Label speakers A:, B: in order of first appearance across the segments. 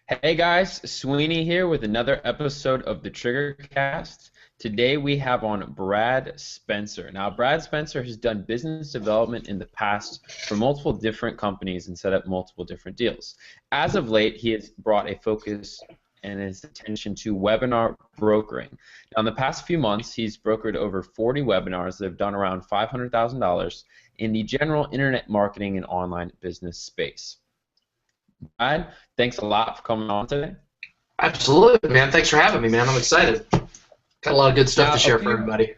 A: Hey guys, Sweeney here with another episode of the Triggercast. Today we have on Brad Spencer. Now, Brad Spencer has done business development in the past for multiple different companies and set up multiple different deals. As of late, he has brought a focus and his attention to webinar brokering. Now, in the past few months, he's brokered over 40 webinars that have done around $500,000 in the general internet marketing and online business space. Brad, thanks a lot for coming on today.
B: Absolutely, man. Thanks for having me, man. I'm excited. Got a lot of good stuff
A: Now,
B: to share for everybody.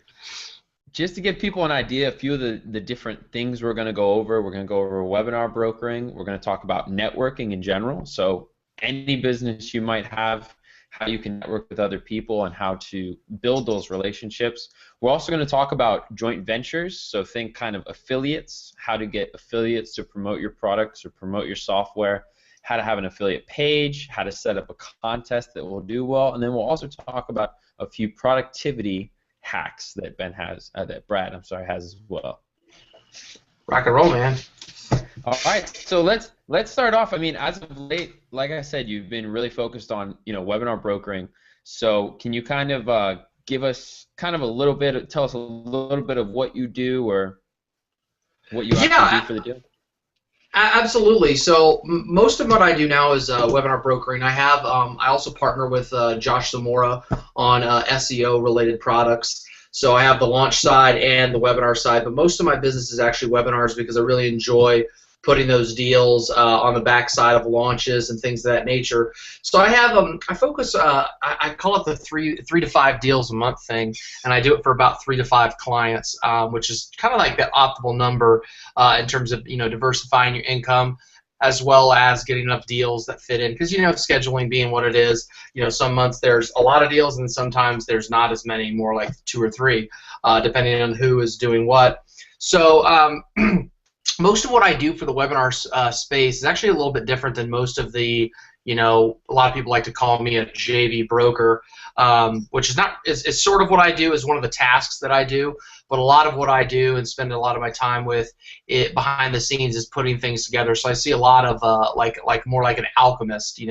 A: just to give people an idea, a few of the different things we're going to go over. We're going to go over webinar brokering. We're going to talk about networking in general. So any business you might have, how you can network with other people, and how to build those relationships. We're also going to talk about joint ventures. So think kind of affiliates, how to get affiliates to promote your products or promote your software, how to have an affiliate page, how to set up a contest that will do well, and then we'll also talk about a few productivity hacks that Brad has as well.
B: Rock and roll, man.
A: All right, so let's start off. I mean, as of late, like I said, you've been really focused on webinar brokering. So can you kind of give us kind of a little bit, tell us a little bit of what you do or what you actually do for the deal?
B: Absolutely. So most of what I do now is webinar brokering. I also partner with Josh Zamora on SEO related products. So I have the launch side and the webinar side, but most of my business is actually webinars because I really enjoy putting those deals on the back side of launches and things of that nature. So I focus, I call it the three to five deals a month thing, and I do it for about 3 to 5 clients, which is kind of like the optimal number in terms of diversifying your income, as well as getting enough deals that fit in. Because scheduling being what it is, some months there's a lot of deals, and sometimes there's not as many, more like 2 or 3, depending on who is doing what. So most of what I do for the webinar space is actually a little bit different than most of the, a lot of people like to call me a JV broker, which is sort of what I do, is one of the tasks that I do, but a lot of what I do and spend a lot of my time with it behind the scenes is putting things together. So I see a lot of like more like an alchemist,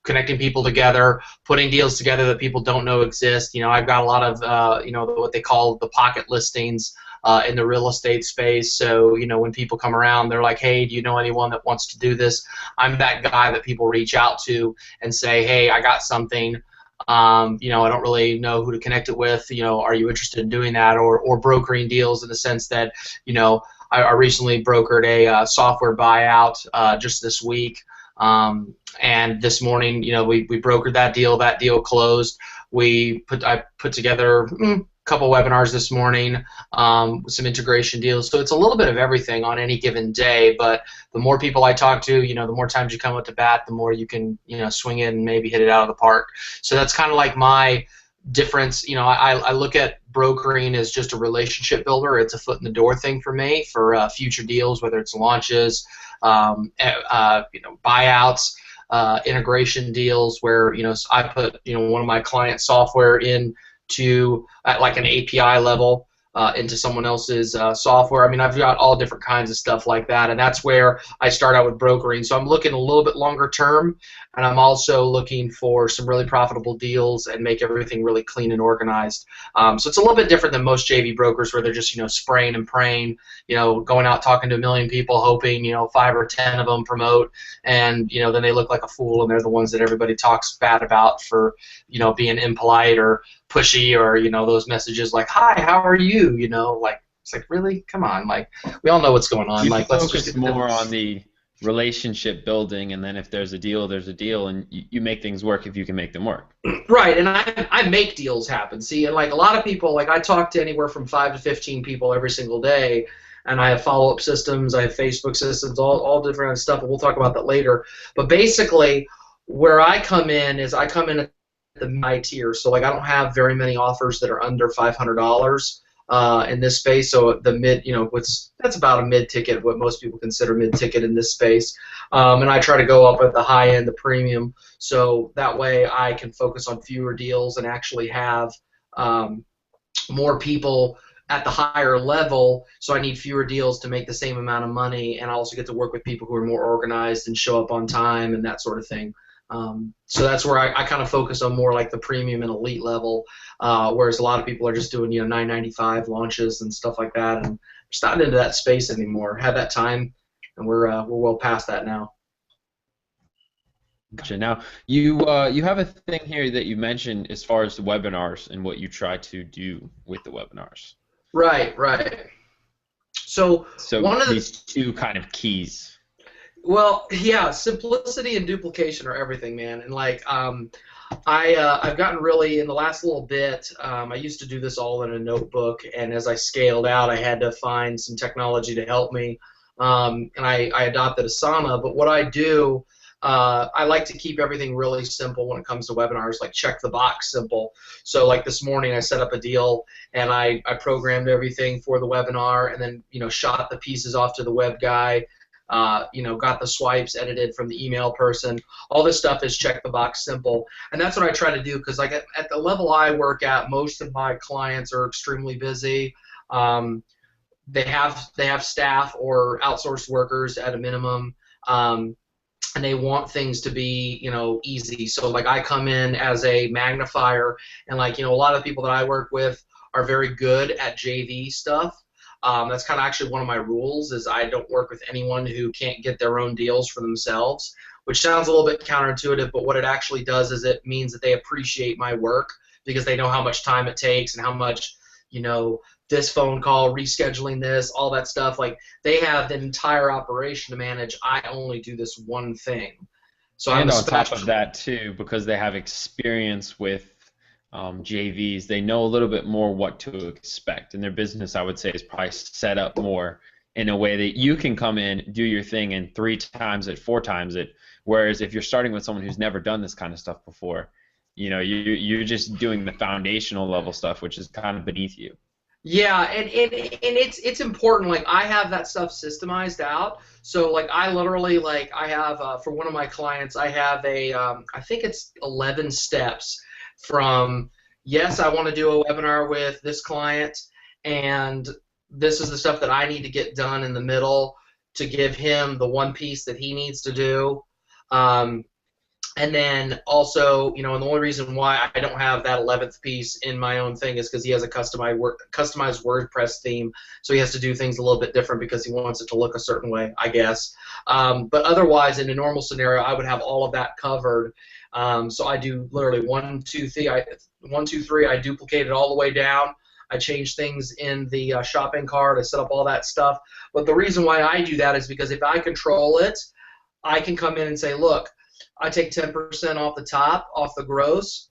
B: connecting people together, putting deals together that people don't know exist. I've got a lot of what they call the pocket listings in the real estate space. So when people come around, they're like, hey, do you know anyone that wants to do this? I'm that guy that people reach out to and say, hey, I got something. I don't really know who to connect it with. Are you interested in doing that, or brokering deals in the sense that I recently brokered a software buyout just this week. And this morning, we brokered that deal. That deal closed. I put together a couple webinars this morning with some integration deals. So it's a little bit of everything on any given day. But the more people I talk to, the more times you come up to bat, the more you can swing it and maybe hit it out of the park. So that's kind of like my difference. I look at brokering as just a relationship builder. It's a foot in the door thing for me for future deals, whether it's launches, buyouts, integration deals where I put one of my client software into at like an API level into someone else's software. I mean, I've got all different kinds of stuff like that, and that's where I start out with brokering. So I'm looking a little bit longer term, and I'm also looking for some really profitable deals and make everything really clean and organized. So it's a little bit different than most JV brokers where they're just spraying and praying, going out talking to a million people, hoping 5 or 10 of them promote, and then they look like a fool, and they're the ones that everybody talks bad about for being impolite or pushy, or those messages like, hi, how are you, like, it's like, really, come on, like, we all know what's going on.
A: You
B: like, let's
A: focus
B: just
A: more on the relationship building, and then if there's a deal, there's a deal, and you make things work if you can make them work.
B: Right, and I make deals happen. See, and like a lot of people, like I talk to anywhere from 5 to 15 people every single day, and I have follow-up systems, I have Facebook systems, all different stuff, and we'll talk about that later. But basically, where I come in is I come in at the high tier. So like I don't have very many offers that are under $500 in this space. So the mid, that's about a mid-ticket, what most people consider mid-ticket in this space. And I try to go up at the high end, the premium, so that way I can focus on fewer deals and actually have more people at the higher level, so I need fewer deals to make the same amount of money, and I also get to work with people who are more organized and show up on time and that sort of thing. So that's where I kind of focus on more like the premium and elite level, whereas a lot of people are just doing $9.95 launches and stuff like that, and just not into that space anymore. Had that time, and we're well past that now.
A: Gotcha. Now you have a thing here that you mentioned as far as the webinars and what you try to do with the webinars.
B: Right, right. So one of
A: these two kind of keys.
B: Well, yeah, simplicity and duplication are everything, man. And like, I've gotten really in the last little bit. I used to do this all in a notebook, and as I scaled out, I had to find some technology to help me. And I adopted Asana. But what I do, I like to keep everything really simple when it comes to webinars, like check the box simple. So like this morning, I set up a deal, and I programmed everything for the webinar, and then shot the pieces off to the web guy. Got the swipes edited from the email person. All this stuff is check the box simple, and that's what I try to do because like at the level I work at, most of my clients are extremely busy. They have staff or outsourced workers at a minimum, and they want things to be easy. So like I come in as a magnifier, and like a lot of the people that I work with are very good at JV stuff. That's kind of actually one of my rules is I don't work with anyone who can't get their own deals for themselves, which sounds a little bit counterintuitive, but what it actually does is it means that they appreciate my work because they know how much time it takes and how much, this phone call, rescheduling this, all that stuff. Like they have the entire operation to manage. I only do this one thing. So
A: and on top of that too, because they have experience with JVs, they know a little bit more what to expect, and their business, I would say, is probably set up more in a way that you can come in, do your thing, and 3 times it, 4 times it. Whereas if you're starting with someone who's never done this kind of stuff before, you're just doing the foundational level stuff, which is kind of beneath you.
B: Yeah, and it's important. Like I have that stuff systemized out. So like I literally I have for one of my clients, I have I think it's 11 steps. From yes, I want to do a webinar with this client, and this is the stuff that I need to get done in the middle to give him the one piece that he needs to do. And then also, and the only reason why I don't have that 11th piece in my own thing is because he has a customized WordPress theme, so he has to do things a little bit different because he wants it to look a certain way, I guess. But otherwise, in a normal scenario, I would have all of that covered. So I do literally 1, 2, 3. I duplicate it all the way down. I change things in the shopping cart. I set up all that stuff. But the reason why I do that is because if I control it, I can come in and say, look, I take 10% off the top, off the gross.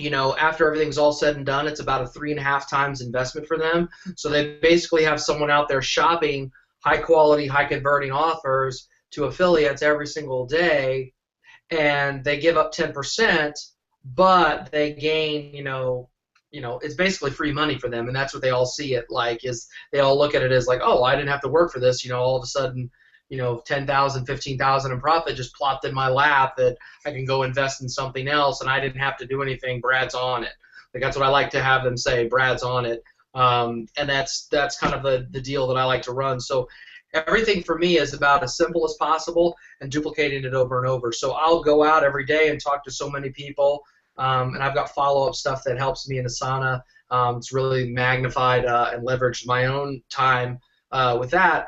B: After everything's all said and done, it's about a 3.5 times investment for them. So they basically have someone out there shopping high quality, high converting offers to affiliates every single day, and they give up 10%, but they gain, it's basically free money for them, and that's what they all see it like, is they all look at it as like, oh, I didn't have to work for this, all of a sudden, 10,000, 15,000 in profit just plopped in my lap that I can go invest in something else, and I didn't have to do anything. Brad's on it. Like that's what I like to have them say. Brad's on it, and that's kind of the deal that I like to run. So everything for me is about as simple as possible and duplicating it over and over. So I'll go out every day and talk to so many people, and I've got follow-up stuff that helps me in Asana. It's really magnified and leveraged my own time with that.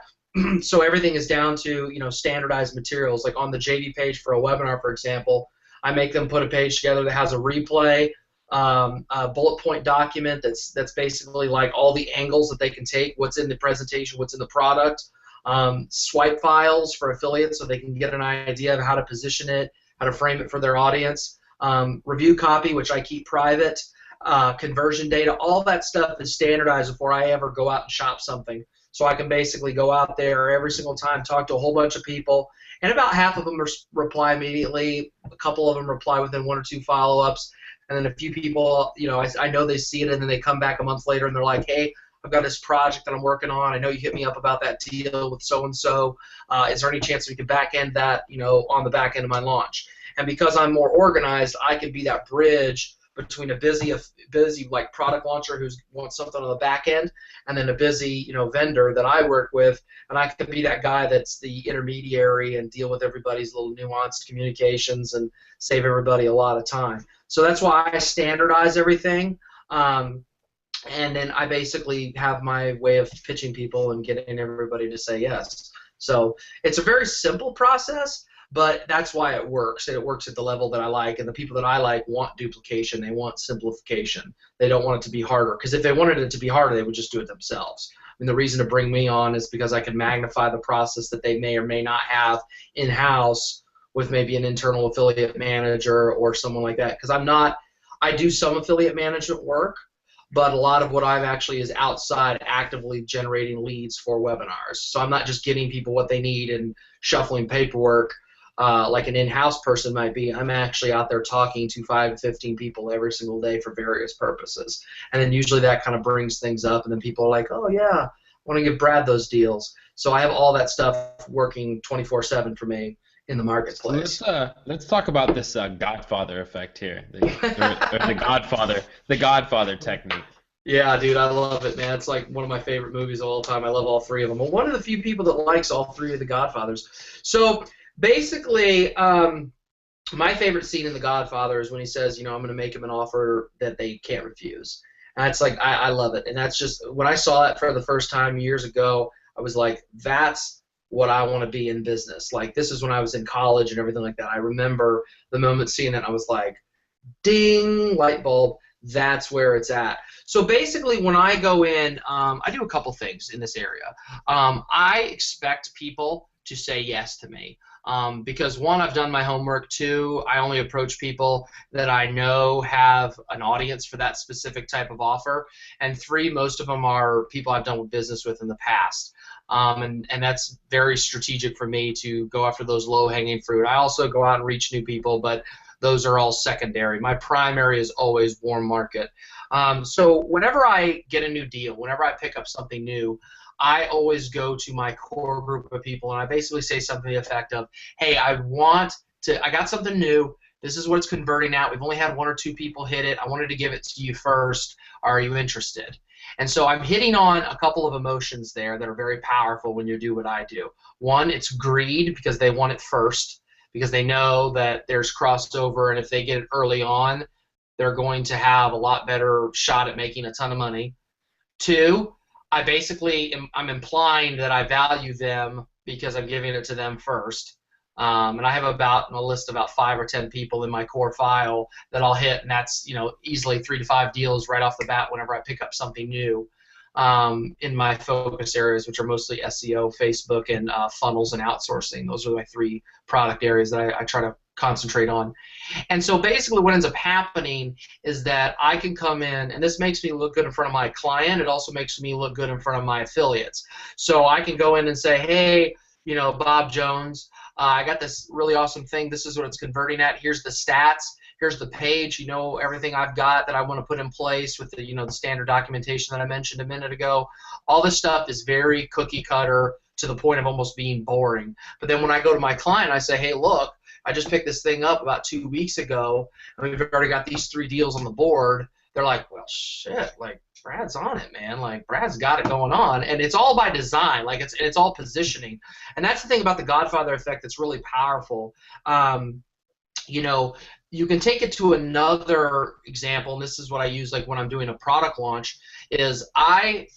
B: So everything is down to standardized materials. Like on the JD page for a webinar, for example, I make them put a page together that has a replay, a bullet point document that's basically like all the angles that they can take, what's in the presentation, what's in the product, swipe files for affiliates so they can get an idea of how to position it, how to frame it for their audience, review copy, which I keep private, conversion data. All that stuff is standardized before I ever go out and shop something. So I can basically go out there every single time, talk to a whole bunch of people, and about half of them reply immediately. A couple of them reply within 1 or 2 follow-ups, and then a few people, I know they see it, and then they come back a month later and they're like, hey, I've got this project that I'm working on. I know you hit me up about that deal with so-and-so. Is there any chance we could back end that, on the back end of my launch? And because I'm more organized, I can be that bridge between a busy like product launcher who wants something on the back end, and then a busy vendor that I work with, and I can be that guy that's the intermediary and deal with everybody's little nuanced communications and save everybody a lot of time. So that's why I standardize everything. And then I basically have my way of pitching people and getting everybody to say yes. So it's a very simple process, but that's why it works. And it works at the level that I like. And the people that I like want duplication. They want simplification. They don't want it to be harder. Because if they wanted it to be harder, they would just do it themselves. I mean, the reason to bring me on is because I can magnify the process that they may or may not have in-house with maybe an internal affiliate manager or someone like that. Because I do some affiliate management work, but a lot of what I've actually is outside actively generating leads for webinars. So I'm not just getting people what they need and shuffling paperwork like an in-house person might be. I'm actually out there talking to 5 to 15 people every single day for various purposes. And then usually that kind of brings things up, and then people are like, oh, yeah, I want to give Brad those deals. So I have all that stuff working 24/7 for me in the marketplace.
A: Let's talk about this Godfather effect here, the Godfather technique.
B: Yeah, dude, I love it, man. It's like one of my favorite movies of all time. I love all 3 of them. I'm one of the few people that likes all 3 of the Godfathers. So basically, my favorite scene in the Godfather is when he says, I'm going to make him an offer that they can't refuse. And it's like, I love it. And that's just, when I saw that for the first time years ago, I was like, that's what I want to be in business. Like, this is when I was in college and everything like that. I remember the moment seeing that, I was like, ding, light bulb, that's where it's at. So basically, when I go in, I do a couple things in this area. I expect people to say yes to me. Because 1, I've done my homework. 2, I only approach people that I know have an audience for that specific type of offer. And 3, most of them are people I've done business with in the past. And that's very strategic for me to go after those low-hanging fruit. I also go out and reach new people, but those are all secondary. My primary is always warm market. So whenever I get a new deal, whenever I pick up something new, I always go to my core group of people, and I basically say something to the effect of, hey, I got something new. This is what it's converting at. We've only had 1 or 2 people hit it. I wanted to give it to you first. Are you interested? And so I'm hitting on a couple of emotions there that are very powerful when you do what I do. 1, it's greed, because they want it first, because they know that there's crossover, and if they get it early on, they're going to have a lot better shot at making a ton of money. 2, I'm implying that I value them because I'm giving it to them first. And I have a list of about 5 or 10 people in my core file that I'll hit, and that's easily 3 to 5 deals right off the bat whenever I pick up something new in my focus areas, which are mostly SEO, Facebook, and funnels and outsourcing. Those are my 3 product areas that I try to concentrate on. And so basically what ends up happening is that I can come in, and this makes me look good in front of my client. It also makes me look good in front of my affiliates. So I can go in and say, hey, Bob Jones, I got this really awesome thing. This is what it's converting at. Here's the stats. Here's the page. Everything I've got that I want to put in place with the, the standard documentation that I mentioned a minute ago. All this stuff is very cookie cutter to the point of almost being boring. But then when I go to my client, I say, hey, look, I just picked this thing up about 2 weeks ago, and we've already got these 3 deals on the board. They're like, well, shit, like, Brad's on it, man. Like, Brad's got it going on. And it's all by design. Like, it's all positioning. And that's the thing about the Godfather effect that's really powerful. You can take it to another example, and this is what I use like when I'm doing a product launch, is my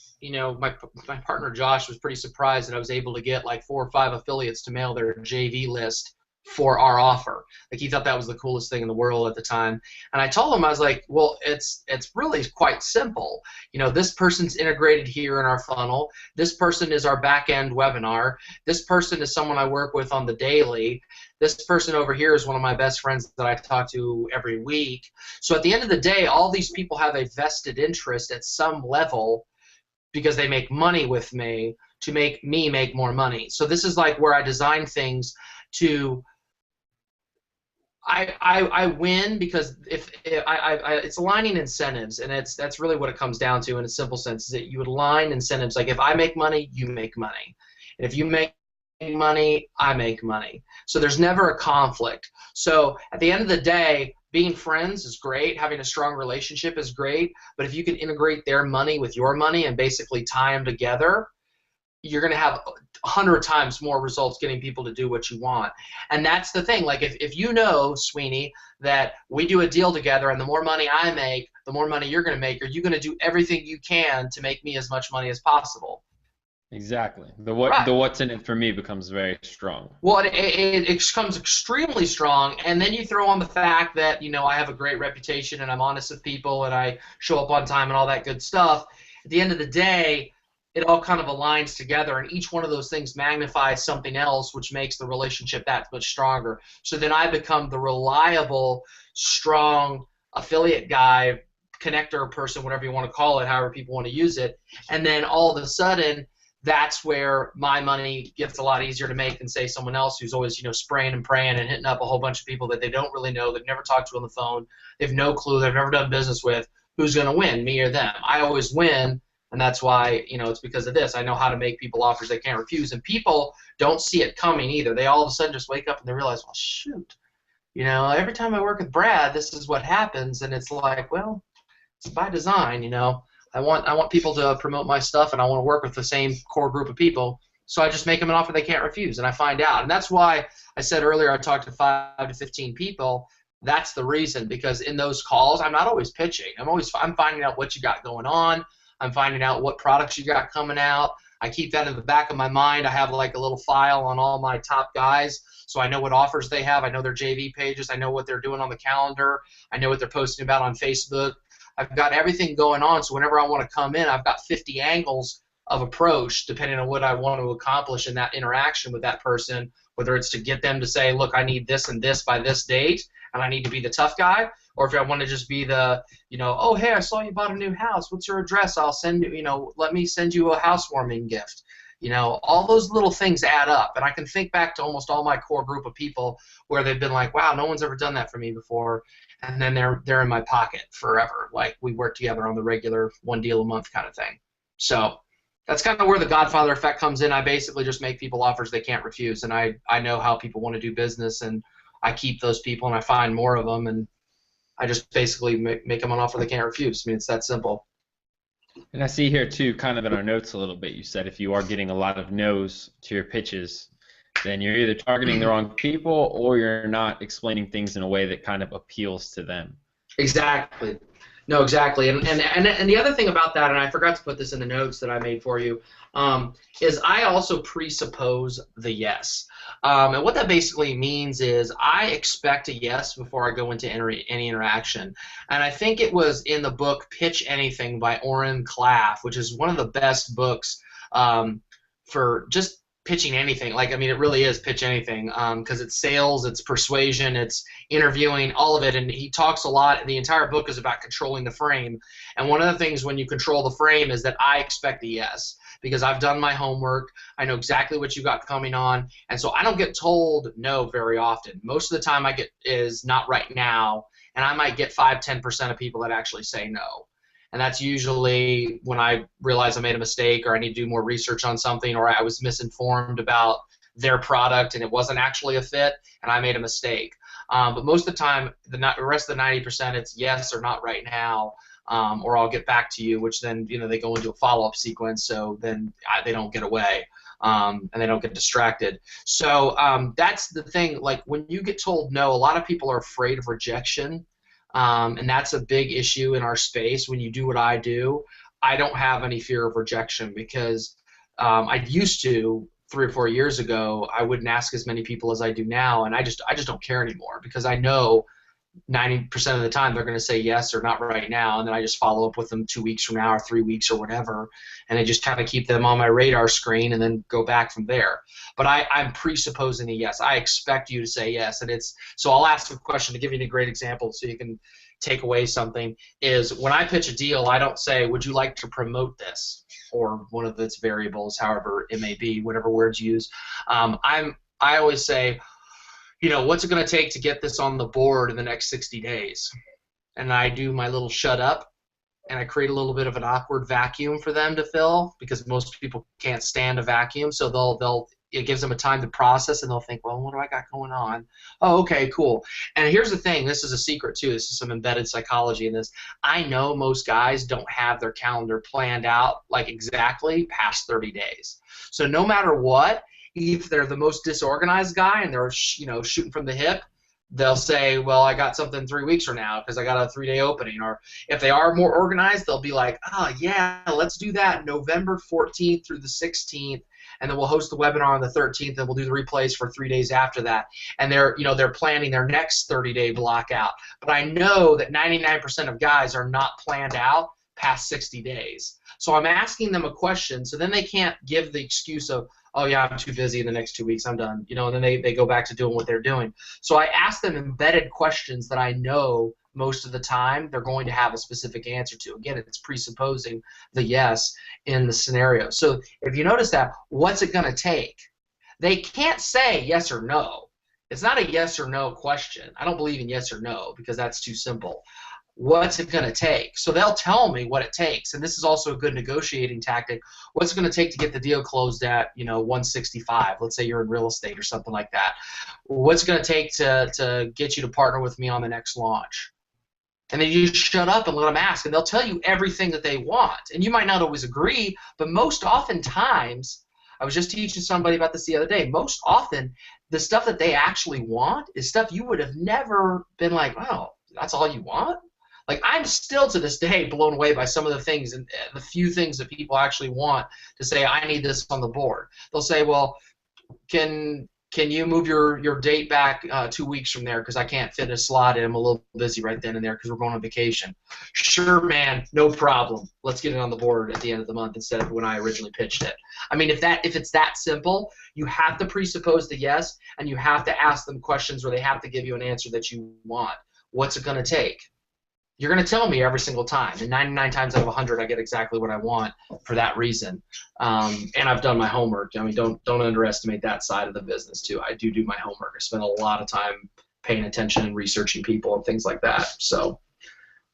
B: partner Josh was pretty surprised that I was able to get like 4 or 5 affiliates to mail their JV list for our offer. Like, he thought that was the coolest thing in the world at the time. And I told him, I was like, well, it's really quite simple. This person's integrated here in our funnel. This person is our back-end webinar. This person is someone I work with on the daily. This person over here is one of my best friends that I talk to every week. So at the end of the day, all these people have a vested interest at some level because they make money with me to make me make more money. So this is like where I design things to I win because it's aligning incentives, and that's really what it comes down to in a simple sense, is that you align incentives. Like, if I make money, you make money. And if you make money, I make money. So there's never a conflict. So at the end of the day, being friends is great. Having a strong relationship is great. But if you can integrate their money with your money and basically tie them together, you're going to have 100 times more results getting people to do what you want. And that's the thing. Like if you know, Sweeney, that we do a deal together and the more money I make, the more money you're going to make, are you going to do everything you can to make me as much money as possible?
A: Exactly.
B: Right.
A: The what's in it for me becomes very strong.
B: Well, it becomes extremely strong, and then you throw on the fact that, you know, I have a great reputation and I'm honest with people and I show up on time and all that good stuff. At the end of the day, it all kind of aligns together, and each one of those things magnifies something else, which makes the relationship that much stronger. So then I become the reliable, strong affiliate guy, connector person, whatever you want to call it, however people want to use it, and then all of a sudden that's where my money gets a lot easier to make than, say, someone else who's always, you know, spraying and praying and hitting up a whole bunch of people that they don't really know, they've never talked to on the phone, they've no clue, they've never done business with. Who's going to win, me or them? I always win, and that's why, you know, it's because of this. I know how to make people offers they can't refuse, and people don't see it coming either. They all of a sudden just wake up and they realize, well, shoot, you know, every time I work with Brad, this is what happens, and it's like, well, it's by design, you know. I want people to promote my stuff, and I want to work with the same core group of people. So I just make them an offer they can't refuse, and I find out. And that's why I said earlier I talked to 5 to 15 people. That's the reason, because in those calls I'm not always pitching. I'm finding out what you got going on. I'm finding out what products you got coming out. I keep that in the back of my mind. I have like a little file on all my top guys, so I know what offers they have. I know their JV pages. I know what they're doing on the calendar. I know what they're posting about on Facebook. I've got everything going on, so whenever I want to come in, I've got 50 angles of approach depending on what I want to accomplish in that interaction with that person, whether it's to get them to say, look, I need this and this by this date, and I need to be the tough guy, or if I want to just be the, you know, oh, hey, I saw you bought a new house. What's your address? I'll send you, you know, let me send you a housewarming gift. You know, all those little things add up, and I can think back to almost all my core group of people where they've been like, wow, no one's ever done that for me before. And then they're in my pocket forever. Like, we work together on the regular one deal a month kind of thing. So that's kind of where the Godfather effect comes in. I basically just make people offers they can't refuse, and I know how people want to do business, and I keep those people, and I find more of them, and I just basically make them an offer they can't refuse. I mean, it's that simple.
A: And I see here too, kind of in our notes a little bit, you said if you are getting a lot of no's to your pitches, then you're either targeting the wrong people or you're not explaining things in a way that kind of appeals to them.
B: Exactly. No, exactly. And the other thing about that, and I forgot to put this in the notes that I made for you, is I also presuppose the yes. And what that basically means is I expect a yes before I go into any interaction. And I think it was in the book Pitch Anything by Oren Klaff, which is one of the best books for just pitching anything. Like, I mean, it really is pitch anything, because it's sales, it's persuasion, it's interviewing, all of it. And he talks a lot. The entire book is about controlling the frame. And one of the things when you control the frame is that I expect a yes, because I've done my homework. I know exactly what you got coming on. And so I don't get told no very often. Most of the time I get is not right now. And I might get 5-10% of people that actually say no. And that's usually when I realize I made a mistake, or I need to do more research on something, or I was misinformed about their product and it wasn't actually a fit and I made a mistake. But most of the time, the rest of the 90%, it's yes or not right now, or I'll get back to you, which then, you know, they go into a follow-up sequence, so then they don't get away. And they don't get distracted. So that's the thing. Like, when you get told no, a lot of people are afraid of rejection. And that's a big issue in our space. When you do what I do, I don't have any fear of rejection, because I used to 3 or 4 years ago. I wouldn't ask as many people as I do now, and I just don't care anymore, because I know 90% of the time they're going to say yes or not right now, and then I just follow up with them 2 weeks from now or 3 weeks or whatever, and I just kind of keep them on my radar screen and then go back from there. But I'm presupposing a yes. I expect you to say yes, and so I'll ask a question to give you a great example so you can take away something. Is when I pitch a deal, I don't say, would you like to promote this, or one of its variables, however it may be, whatever words you use. I always say, you know, what's it going to take to get this on the board in the next 60 days? And I do my little shut up, and I create a little bit of an awkward vacuum for them to fill, because most people can't stand a vacuum, so they'll it gives them a time to process, and they'll think, well, what do I got going on? Oh, okay, cool. And here's the thing. This is a secret, too. This is some embedded psychology in this. I know most guys don't have their calendar planned out like exactly past 30 days. So no matter what, if they're the most disorganized guy and they're shooting from the hip, they'll say, well, I got something 3 weeks from now because I got a 3-day opening. Or if they are more organized, they'll be like, oh, yeah, let's do that November 14th through the 16th, and then we'll host the webinar on the 13th, and we'll do the replays for 3 days after that. And they're planning their next 30-day block out. But I know that 99% of guys are not planned out past 60 days. So I'm asking them a question, so then they can't give the excuse of, oh, yeah, I'm too busy in the next 2 weeks, I'm done. And then they go back to doing what they're doing. So I ask them embedded questions that I know most of the time they're going to have a specific answer to. Again, it's presupposing the yes in the scenario. So if you notice that, what's it going to take? They can't say yes or no. It's not a yes or no question. I don't believe in yes or no because that's too simple. What's it going to take? So they'll tell me what it takes, and this is also a good negotiating tactic. What's it going to take to get the deal closed at 165? Let's say you're in real estate or something like that. What's it going to take to get you to partner with me on the next launch? And then you just shut up and let them ask, and they'll tell you everything that they want. And you might not always agree, but most oftentimes, I was just teaching somebody about this the other day, most often the stuff that they actually want is stuff you would have never been like, oh, that's all you want? Like, I'm still to this day blown away by some of the things and the few things that people actually want to say, I need this on the board. They'll say, well, can you move your date back 2 weeks from there because I can't fit a slot in. I'm a little busy right then and there because we're going on vacation. Sure, man, no problem. Let's get it on the board at the end of the month instead of when I originally pitched it. I mean, if it's that simple, you have to presuppose the yes, and you have to ask them questions where they have to give you an answer that you want. What's it going to take? You're going to tell me every single time. And 99 times out of 100, I get exactly what I want for that reason. And I've done my homework. I mean, don't underestimate that side of the business, too. I do my homework. I spend a lot of time paying attention and researching people and things like that. So,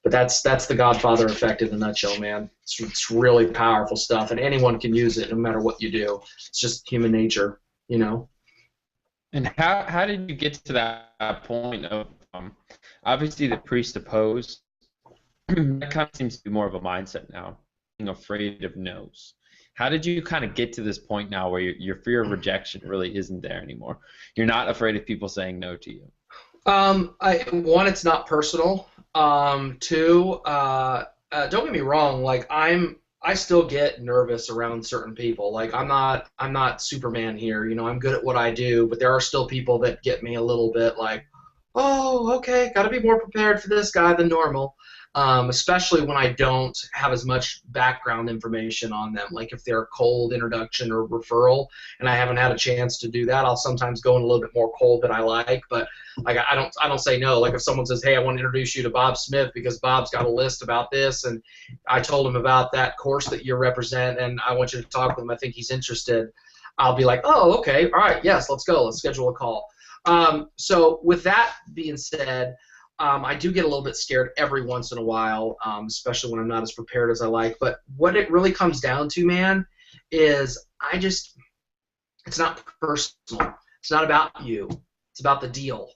B: but that's the Godfather effect in a nutshell, man. It's really powerful stuff, and anyone can use it no matter what you do. It's just human nature,
A: And how did you get to that point of obviously the presuppose? That kind of seems to be more of a mindset now, being afraid of no's. How did you kind of get to this point now where your fear of rejection really isn't there anymore? You're not afraid of people saying no to you.
B: One, it's not personal. Two, don't get me wrong. Like I still get nervous around certain people. Like I'm not Superman here. I'm good at what I do, but there are still people that get me a little bit like, oh, okay, got to be more prepared for this guy than normal. Especially when I don't have as much background information on them. Like if they're a cold introduction or referral and I haven't had a chance to do that, I'll sometimes go in a little bit more cold than I like. But like I don't say no. Like if someone says, hey, I want to introduce you to Bob Smith because Bob's got a list about this and I told him about that course that you represent and I want you to talk with him. I think he's interested. I'll be like, oh, okay, all right, yes, let's go. Let's schedule a call. So with that being said, I do get a little bit scared every once in a while, especially when I'm not as prepared as I like. But what it really comes down to, man, is it's not personal. It's not about you. It's about the deal.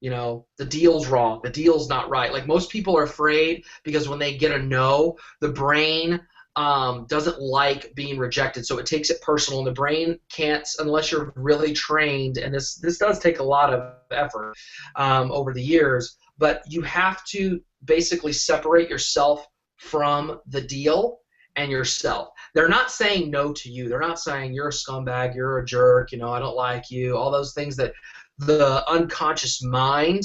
B: The deal's wrong. The deal's not right. Like most people are afraid because when they get a no, the brain doesn't like being rejected, so it takes it personal, and the brain can't, unless you're really trained, and this does take a lot of effort over the years, but you have to basically separate yourself from the deal and yourself. They're not saying no to you. They're not saying you're a scumbag, you're a jerk, I don't like you, all those things that the unconscious mind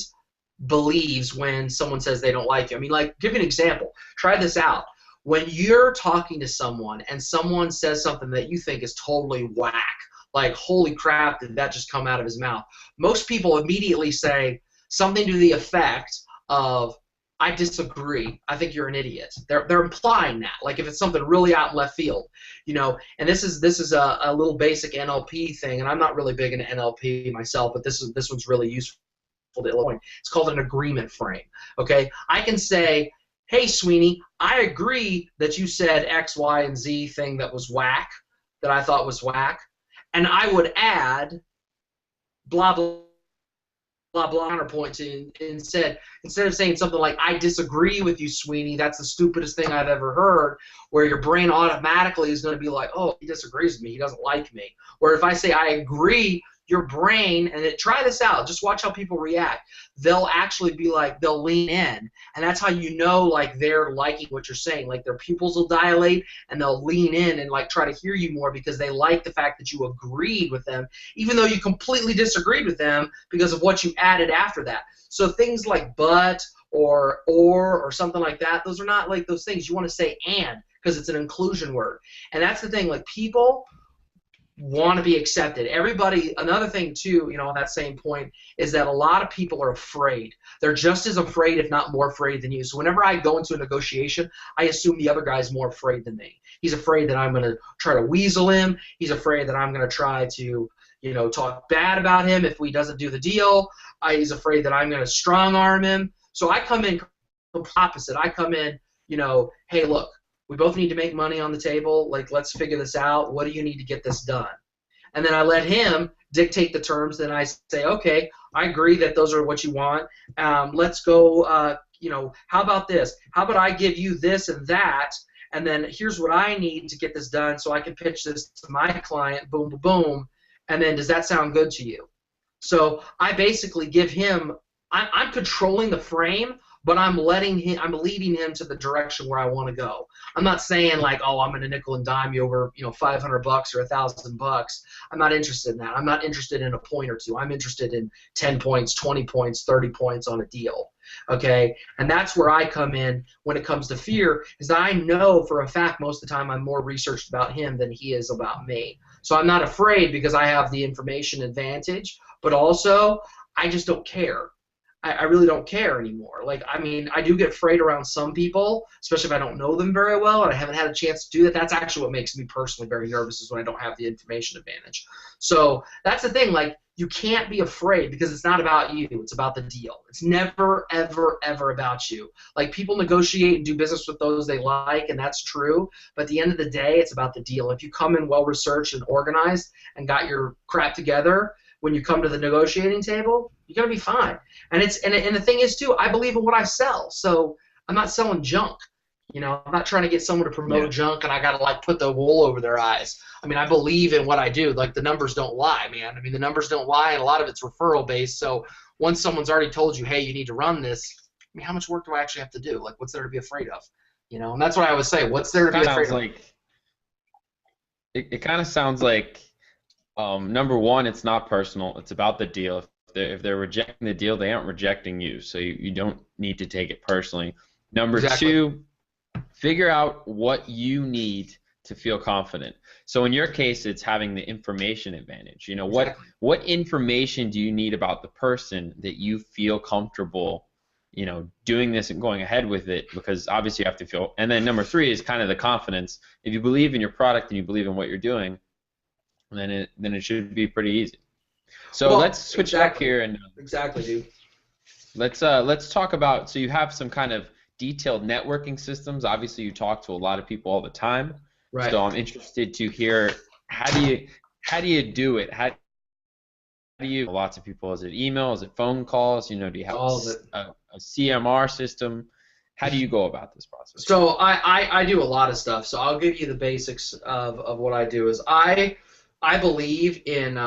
B: believes when someone says they don't like you. I mean, like, give you an example. Try this out. When you're talking to someone and someone says something that you think is totally whack, like, holy crap, did that just come out of his mouth? Most people immediately say something to the effect of, I disagree. I think you're an idiot. They're implying that, like if it's something really out in left field, And this is a little basic NLP thing, and I'm not really big into NLP myself, but this one's really useful to illustrate. It's called an agreement frame. Okay, I can say, hey, Sweeney, I agree that you said X, Y, and Z thing that was whack, that I thought was whack, and I would add blah blah blah blah counterpoint to instead of saying something like, I disagree with you, Sweeney, that's the stupidest thing I've ever heard, where your brain automatically is going to be like, oh, he disagrees with me, he doesn't like me. Where if I say I agree, your brain, and try this out, just watch how people react. They'll actually be like, they'll lean in, and that's how you know, like, they're liking what you're saying. Like, their pupils will dilate, and they'll lean in and, like, try to hear you more because they like the fact that you agreed with them, even though you completely disagreed with them because of what you added after that. So things like but or something like that, those are not like those things. You want to say and, because it's an inclusion word. And that's the thing, like, people want to be accepted. Everybody, another thing too, on that same point, is that a lot of people are afraid. They're just as afraid, if not more afraid than you. So whenever I go into a negotiation, I assume the other guy's more afraid than me. He's afraid that I'm going to try to weasel him. He's afraid that I'm going to try to, talk bad about him if he doesn't do the deal. He's afraid that I'm going to strong arm him. So I come in opposite. I come in, hey, look, we both need to make money on the table. Like, let's figure this out. What do you need to get this done? And then I let him dictate the terms. Then I say, okay, I agree that those are what you want. Let's go, how about this? How about I give you this and that, and then here's what I need to get this done so I can pitch this to my client, boom, boom, boom, and then does that sound good to you? So I basically give him, I'm controlling the frame, but I'm leading him to the direction where I want to go. I'm not saying like, oh, I'm gonna nickel and dime you over, $500 or $1,000. I'm not interested in that. I'm not interested in a point or two. I'm interested in 10 points, 20 points, 30 points on a deal. Okay, and that's where I come in when it comes to fear, is that I know for a fact most of the time I'm more researched about him than he is about me. So I'm not afraid because I have the information advantage, but also I just don't care. I really don't care anymore. Like, I mean, I do get afraid around some people, especially if I don't know them very well and I haven't had a chance to do that. That's actually what makes me personally very nervous, is when I don't have the information advantage. So that's the thing. Like, you can't be afraid because it's not about you. It's about the deal. It's never, ever, ever about you. Like, people negotiate and do business with those they like, and that's true. But at the end of the day, it's about the deal. If you come in well-researched and organized and got your crap together, when you come to the negotiating table, you're gonna be fine. And the thing is too, I believe in what I sell, so I'm not selling junk. I'm not trying to get someone to promote junk, and I gotta like put the wool over their eyes. I mean, I believe in what I do. Like, the numbers don't lie, man. I mean, the numbers don't lie, and a lot of it's referral based. So once someone's already told you, hey, you need to run this, I mean, how much work do I actually have to do? Like, what's there to be afraid of? And that's what I always say. What's there to be afraid of?
A: It kind of sounds like. Number one, it's not personal. It's about the deal. If they're rejecting the deal, they aren't rejecting you, so you don't need to take it personally. Number two, figure out what you need to feel confident. So in your case, it's having the information advantage. What information do you need about the person that you feel comfortable, doing this and going ahead with it? Because obviously you have to feel. And then number three is kind of the confidence. If you believe in your product and you believe in what you're doing, then it should be pretty easy. So let's switch back here and
B: dude.
A: Let's talk about. So you have some kind of detailed networking systems. Obviously, you talk to a lot of people all the time.
B: Right.
A: So I'm interested to hear how do you do it? How do you lots of people? Is it email? Is it phone calls? Do you have a CMR system? How do you go about this process?
B: So I do a lot of stuff. So I'll give you the basics of what I do. Is I believe in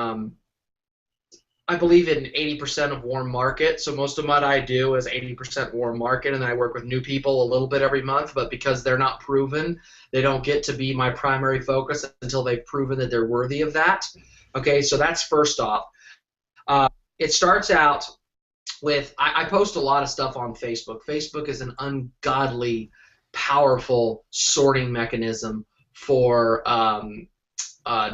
B: 80% of warm market. So most of what I do is 80% warm market, and then I work with new people a little bit every month. But because they're not proven, they don't get to be my primary focus until they've proven that they're worthy of that. Okay, so that's first off. It starts out with I post a lot of stuff on Facebook. Facebook is an ungodly, powerful sorting mechanism for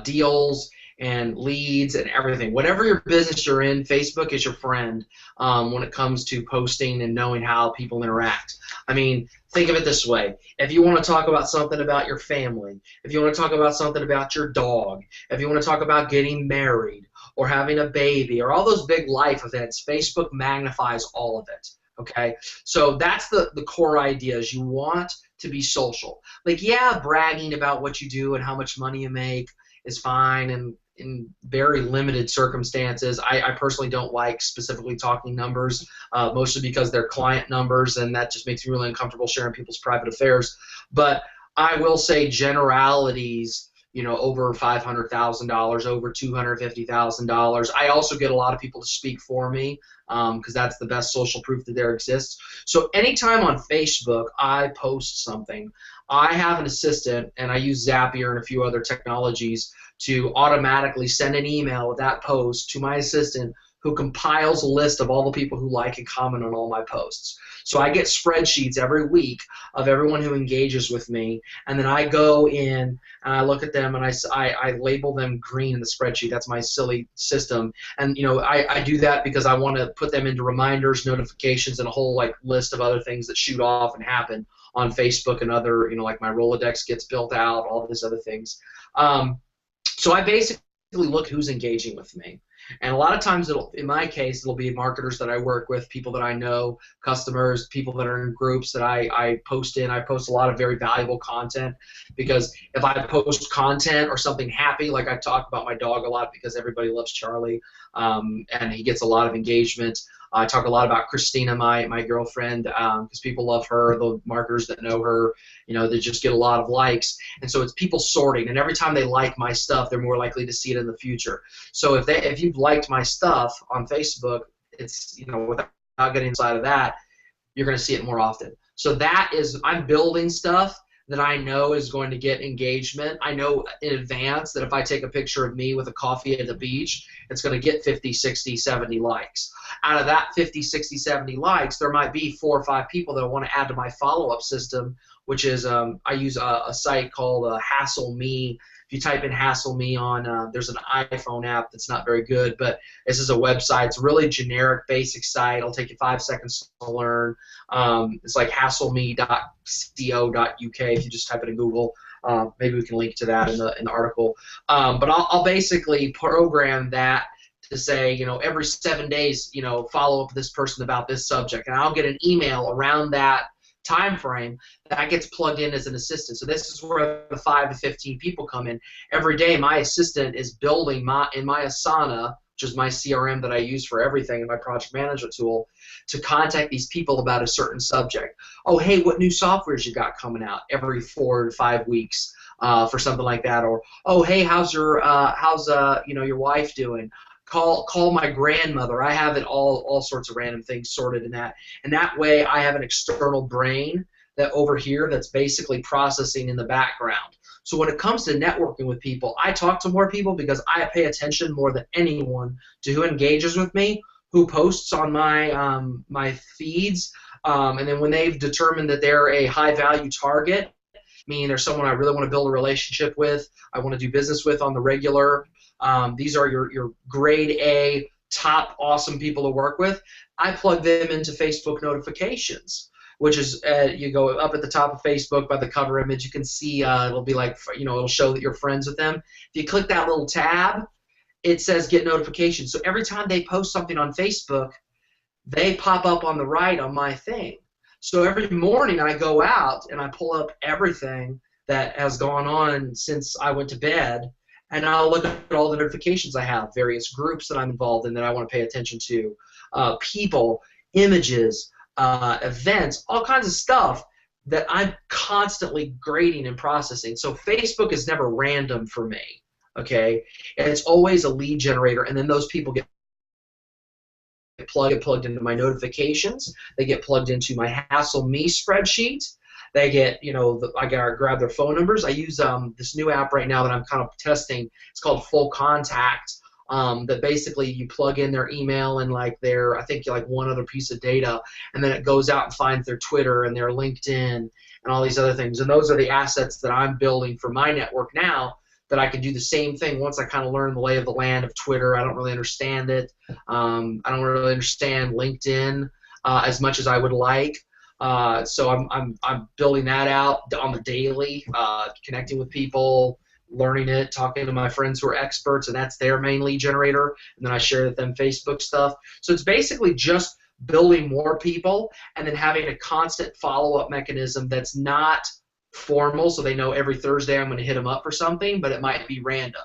B: deals and leads and everything. Whatever your business you're in, Facebook is your friend when it comes to posting and knowing how people interact. I mean, think of it this way. If you want to talk about something about your family, if you want to talk about something about your dog, if you want to talk about getting married or having a baby or all those big life events, Facebook magnifies all of it. Okay? So that's the core idea, is you want to be social. Like, yeah, bragging about what you do and how much money you make is fine, and in very limited circumstances. I personally don't like specifically talking numbers, mostly because they're client numbers, and that just makes me really uncomfortable sharing people's private affairs. But I will say generalities, over $500,000, over $250,000. I also get a lot of people to speak for me because that's the best social proof that there exists. So anytime on Facebook I post something, I have an assistant, and I use Zapier and a few other technologies to automatically send an email with that post to my assistant, who compiles a list of all the people who like and comment on all my posts. So I get spreadsheets every week of everyone who engages with me, and then I go in and I look at them and I label them green in the spreadsheet. That's my silly system. And I do that because I want to put them into reminders, notifications, and a whole list of other things that shoot off and happen on Facebook and other, like my Rolodex gets built out, all these other things. So I basically look who's engaging with me. And a lot of times, in my case, it'll be marketers that I work with, people that I know, customers, people that are in groups that I post in. I post a lot of very valuable content, because if I post content or something happy, like I talk about my dog a lot because everybody loves Charlie, and he gets a lot of engagement. I talk a lot about Christina, my girlfriend, because people love her. The marketers that know her, they just get a lot of likes. And so it's people sorting. And every time they like my stuff, they're more likely to see it in the future. So if you've liked my stuff on Facebook, it's, without getting inside of that, you're going to see it more often. So I'm building stuff that I know is going to get engagement. I know in advance that if I take a picture of me with a coffee at the beach, it's going to get 50, 60, 70 likes. Out of that 50, 60, 70 likes, there might be 4 or 5 people that want to add to my follow-up system, which is I use a site called Hassle Me. If you type in Hassle Me on, there's an iPhone app that's not very good, but this is a website. It's a really generic, basic site. It'll take you 5 seconds to learn. It's like hassleme.co.uk if you just type it in Google. Maybe we can link to that in the article. But I'll basically program that to say, every 7 days, follow up with this person about this subject, and I'll get an email around that time frame that gets plugged in as an assistant. So this is where the 5 to 15 people come in. Every day my assistant is building in my Asana, which is my CRM that I use for everything in my project management tool, to contact these people about a certain subject. Oh, hey, what new softwares you got coming out every 4 to 5 weeks for something like that? Or, oh, hey, how's your wife doing? Call my grandmother. I have it all sorts of random things sorted in that. And that way I have an external brain that over here that's basically processing in the background. So when it comes to networking with people, I talk to more people because I pay attention more than anyone to who engages with me, who posts on my my feeds, and then when they've determined that they're a high-value target, meaning they're someone I really want to build a relationship with, I want to do business with on the regular, these are your grade A, top awesome people to work with, I plug them into Facebook notifications, which is you go up at the top of Facebook by the cover image, you can see it'll be like, it'll show that you're friends with them. If you click that little tab, it says get notifications. So every time they post something on Facebook, they pop up on the right on my thing. So every morning I go out and I pull up everything that has gone on since I went to bed, and I'll look at all the notifications I have, various groups that I'm involved in that I want to pay attention to, people, images, events, all kinds of stuff that I'm constantly grading and processing. So Facebook is never random for me, okay? And it's always a lead generator, and then those people get plugged into my notifications. They get plugged into my Hassle Me spreadsheet. They get, I gotta grab their phone numbers. I use this new app right now that I'm kind of testing. It's called Full Contact. That basically you plug in their email and I think one other piece of data, and then it goes out and finds their Twitter and their LinkedIn and all these other things. And those are the assets that I'm building for my network now, that I can do the same thing once I kind of learn the lay of the land of Twitter. I don't really understand it. I don't really understand LinkedIn as much as I would like. So I'm building that out on the daily, connecting with people, learning it, talking to my friends who are experts, and that's their main lead generator, and then I share with them Facebook stuff. So it's basically just building more people and then having a constant follow-up mechanism that's not formal, so they know every Thursday I'm going to hit them up for something, but it might be random.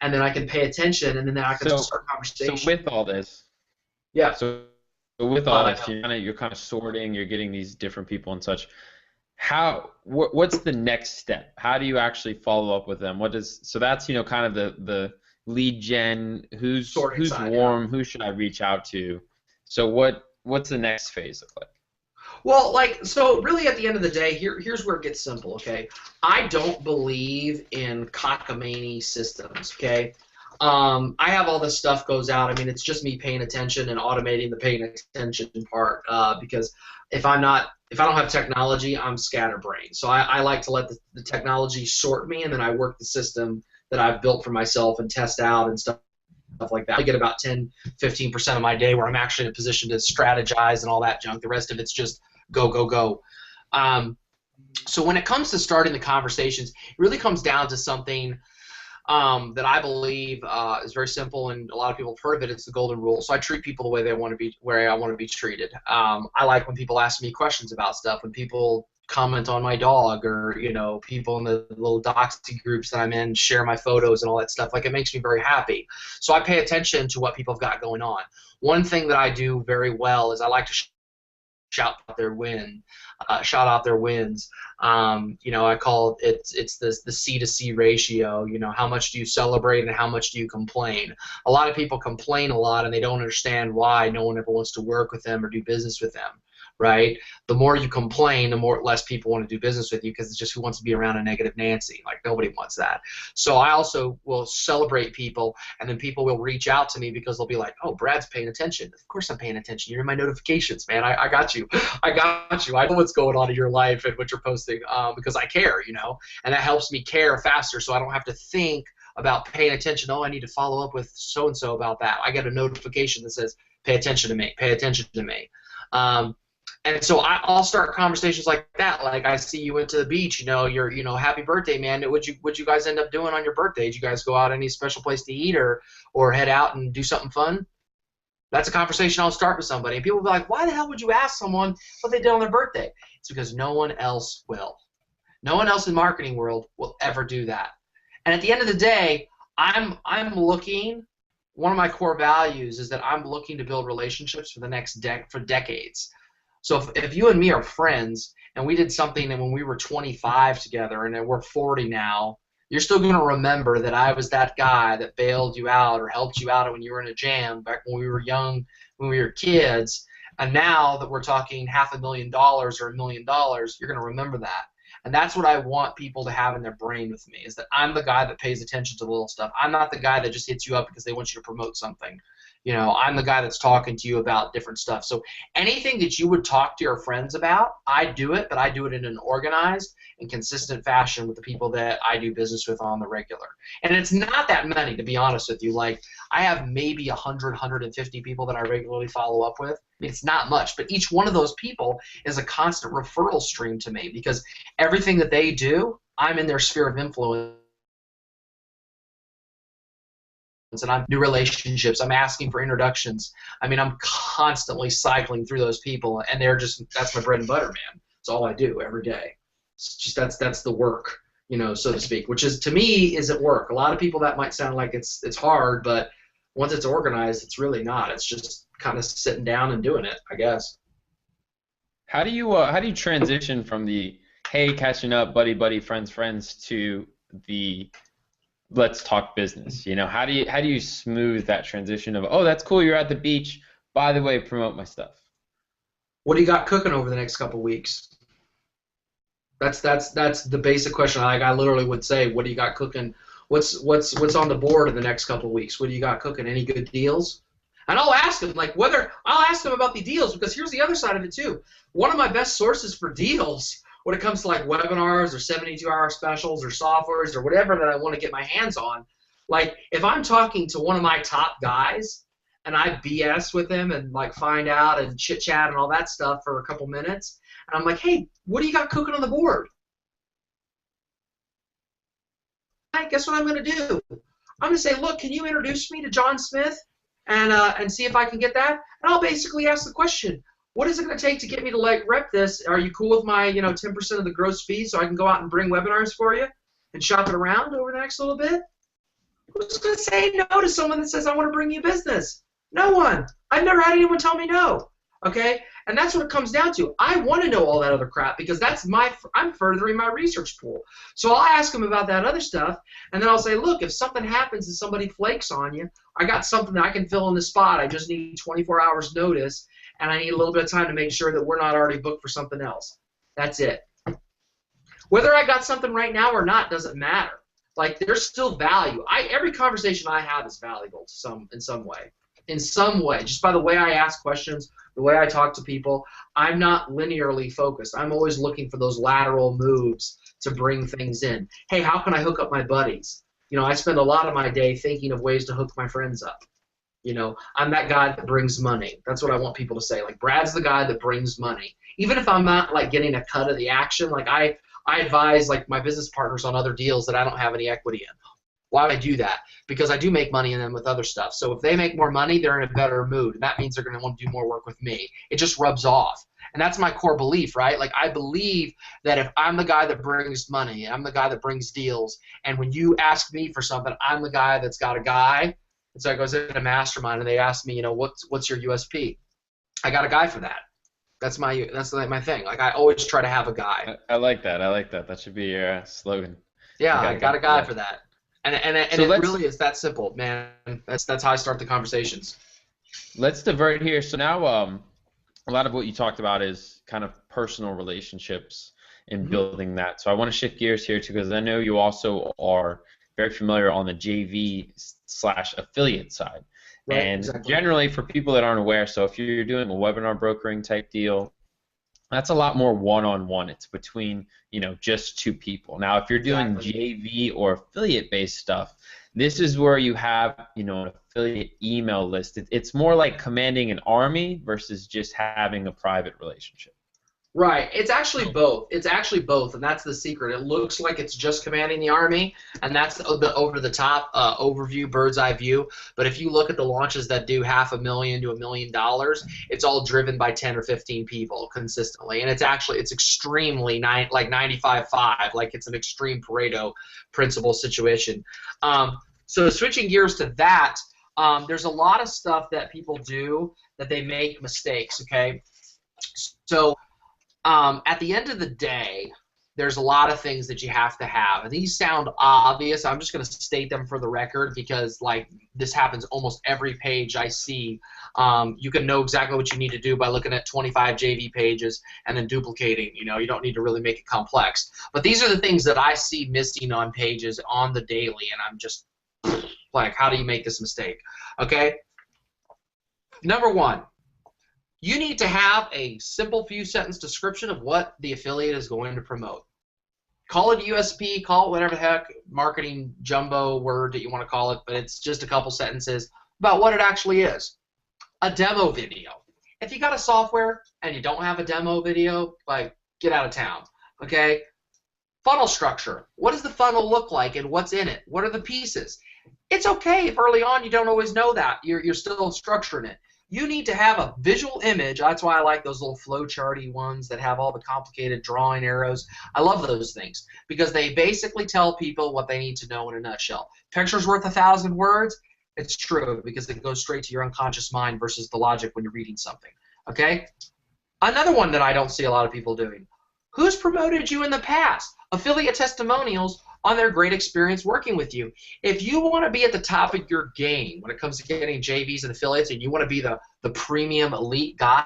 B: and then I can pay attention, and then I can start conversation.
A: So with all this,
B: yeah.
A: So with all this, you're kind of sorting, you're getting these different people and such. What's the next step? How do you actually follow up with them? So that's kind of the lead gen. Who's warm? Who should I reach out to? So what's the next phase look like?
B: Well, so really at the end of the day, here's where it gets simple, okay? I don't believe in cockamamie systems, okay? I have all this stuff goes out. I mean, it's just me paying attention and automating the paying attention part because if I don't have technology, I'm scatterbrained. So I like to let the technology sort me, and then I work the system that I've built for myself and test out and stuff like that. I get about 10-15% of my day where I'm actually in a position to strategize and all that junk. The rest of it's just go, go, go. So when it comes to starting the conversations, it really comes down to something that I believe is very simple, and a lot of people have heard of it. It's the golden rule. So I treat people the way I want to be treated. I like when people ask me questions about stuff, when people comment on my dog, or people in the little doxy groups that I'm in share my photos and all that stuff. Like, it makes me very happy. So I pay attention to what people have got going on. One thing that I do very well is I like to shout out their wins. I call it's the C to C ratio. How much do you celebrate and how much do you complain? A lot of people complain a lot, and they don't understand why no one ever wants to work with them or do business with them, right? The more you complain, the less people want to do business with you, because it's just, who wants to be around a negative Nancy? Like, nobody wants that. So I also will celebrate people, and then people will reach out to me because they'll be like, oh, Brad's paying attention. Of course I'm paying attention. You're in my notifications, man. I got you. I got you. I know what's going on in your life and what you're posting because I care, and that helps me care faster, so I don't have to think about paying attention. Oh, I need to follow up with so-and-so about that. I get a notification that says, pay attention to me, pay attention to me. And so I'll start conversations like that. Like, I see you went to the beach. You're happy birthday, man. What'd you guys end up doing on your birthday? Did you guys go out any special place to eat or head out and do something fun? That's a conversation I'll start with somebody. And people will be like, why the hell would you ask someone what they did on their birthday? It's because no one else will. No one else in the marketing world will ever do that. And at the end of the day, I'm looking. One of my core values is that I'm looking to build relationships for the next for decades. So if you and me are friends and we did something when we were 25 together and we're 40 now, you're still going to remember that I was that guy that bailed you out or helped you out when you were in a jam back when we were young, when we were kids. And now that we're talking $500,000 or $1 million, you're going to remember that. And that's what I want people to have in their brain with me, is that I'm the guy that pays attention to the little stuff. I'm not the guy that just hits you up because they want you to promote something. I'm the guy that's talking to you about different stuff. So anything that you would talk to your friends about, I do it, but I do it in an organized and consistent fashion with the people that I do business with on the regular. And it's not that many, to be honest with you. Like, I have maybe 100, 150 people that I regularly follow up with. I mean, it's not much, but each one of those people is a constant referral stream to me, because everything that they do, I'm in their sphere of influence. And I'm new relationships. I'm asking for introductions. I mean, I'm constantly cycling through those people, and that's my bread and butter, man. It's all I do every day. It's just that's the work, so to speak, which is, to me, isn't work. A lot of people, that might sound like it's hard, but once it's organized, it's really not. It's just kind of sitting down and doing it, I guess.
A: How do you transition from the, hey, catching up, buddy, friends, to the let's talk business? How do you smooth that transition of, oh, that's cool, you're at the beach, by the way, promote my stuff?
B: What do you got cooking over the next couple weeks? That's the basic question. I literally would say, what do you got cooking? What's on the board in the next couple weeks? What do you got cooking? Any good deals? And I'll ask them, I'll ask them about the deals, because here's the other side of it too. One of my best sources for deals, when it comes to like webinars or 72-hour specials or softwares or whatever that I want to get my hands on, like, if I'm talking to one of my top guys and I BS with him and like find out and chit chat and all that stuff for a couple minutes, and I'm like, hey, what do you got cooking on the board? Hey, guess what I'm going to do? I'm going to say, look, can you introduce me to John Smith and see if I can get that? And I'll basically ask the question, what is it going to take to get me to like rep this? Are you cool with my 10% of the gross fee so I can go out and bring webinars for you and shop it around over the next little bit? Who's going to say no to someone that says, I want to bring you business? No one. I've never had anyone tell me no. Okay? And that's what it comes down to. I want to know all that other crap because I'm furthering my research pool. So I'll ask them about that other stuff, and then I'll say, look, if something happens and somebody flakes on you, I got something that I can fill in the spot. I just need 24 hours notice, and I need a little bit of time to make sure that we're not already booked for something else. That's it. Whether I got something right now or not doesn't matter. Like, there's still value. Every conversation I have is valuable in some way. In some way, just by the way I ask questions, the way I talk to people, I'm not linearly focused. I'm always looking for those lateral moves to bring things in. Hey, how can I hook up my buddies? I spend a lot of my day thinking of ways to hook my friends up. I'm that guy that brings money. That's what I want people to say. Like, Brad's the guy that brings money. Even if I'm not, like, getting a cut of the action, like, I advise, like, my business partners on other deals that I don't have any equity in. Why would I do that? Because I do make money in them with other stuff. So if they make more money, they're in a better mood, and that means they're going to want to do more work with me. It just rubs off. And that's my core belief, right? Like, I believe that if I'm the guy that brings money, I'm the guy that brings deals, and when you ask me for something, I'm the guy that's got a guy. And so I goes in a mastermind, and they ask me, what's your USP? I got a guy for that. That's my thing. Like, I always try to have a guy.
A: I like that. That should be your slogan.
B: Yeah, I got a guy for that. And it really is that simple, man. That's how I start the conversations.
A: Let's divert here. So now a lot of what you talked about is kind of personal relationships and building that. So I want to shift gears here too, because I know you also are very familiar on the JV/affiliate side. Right, and exactly. Generally, for people that aren't aware, so if you're doing a webinar brokering type deal, that's a lot more one-on-one. It's between, just two people. Now, if you're doing JV or affiliate-based stuff, this is where you have, an affiliate email list. It's more like commanding an army versus just having a private relationship.
B: Right. It's actually both. And that's the secret. It looks like it's just commanding the army, and that's the over-the-top overview, bird's-eye view. But if you look at the launches that do $500,000 to $1 million, it's all driven by 10 or 15 people consistently, and it's extremely like 95-5, like it's an extreme Pareto principle situation. So switching gears to that, there's a lot of stuff that people do that they make mistakes. Okay, so. At the end of the day, there's a lot of things that you have to have. And these sound obvious. I'm just going to state them for the record because, like, this happens almost every page I see. You can know exactly what you need to do by looking at 25 JV pages and then duplicating. You don't need to really make it complex. But these are the things that I see missing on pages on the daily, and I'm just like, how do you make this mistake? Okay? Number one. You need to have a simple few-sentence description of what the affiliate is going to promote. Call it USP, call it whatever the heck marketing jumbo word that you want to call it, but it's just a couple sentences about what it actually is. A demo video. If you got a software and you don't have a demo video, like, get out of town, okay? Funnel structure. What does the funnel look like and what's in it? What are the pieces? It's okay if early on you don't always know that. You're still structuring it. You need to have a visual image. That's why I like those little flowcharty ones that have all the complicated drawing arrows. I love those things because they basically tell people what they need to know in a nutshell. Picture's worth 1,000 words. It's true because it goes straight to your unconscious mind versus the logic when you're reading something. Okay? Another one that I don't see a lot of people doing. Who's promoted you in the past? Affiliate testimonials on their great experience working with you. If you want to be at the top of your game when it comes to getting JVs and affiliates, and you want to be the premium elite guy,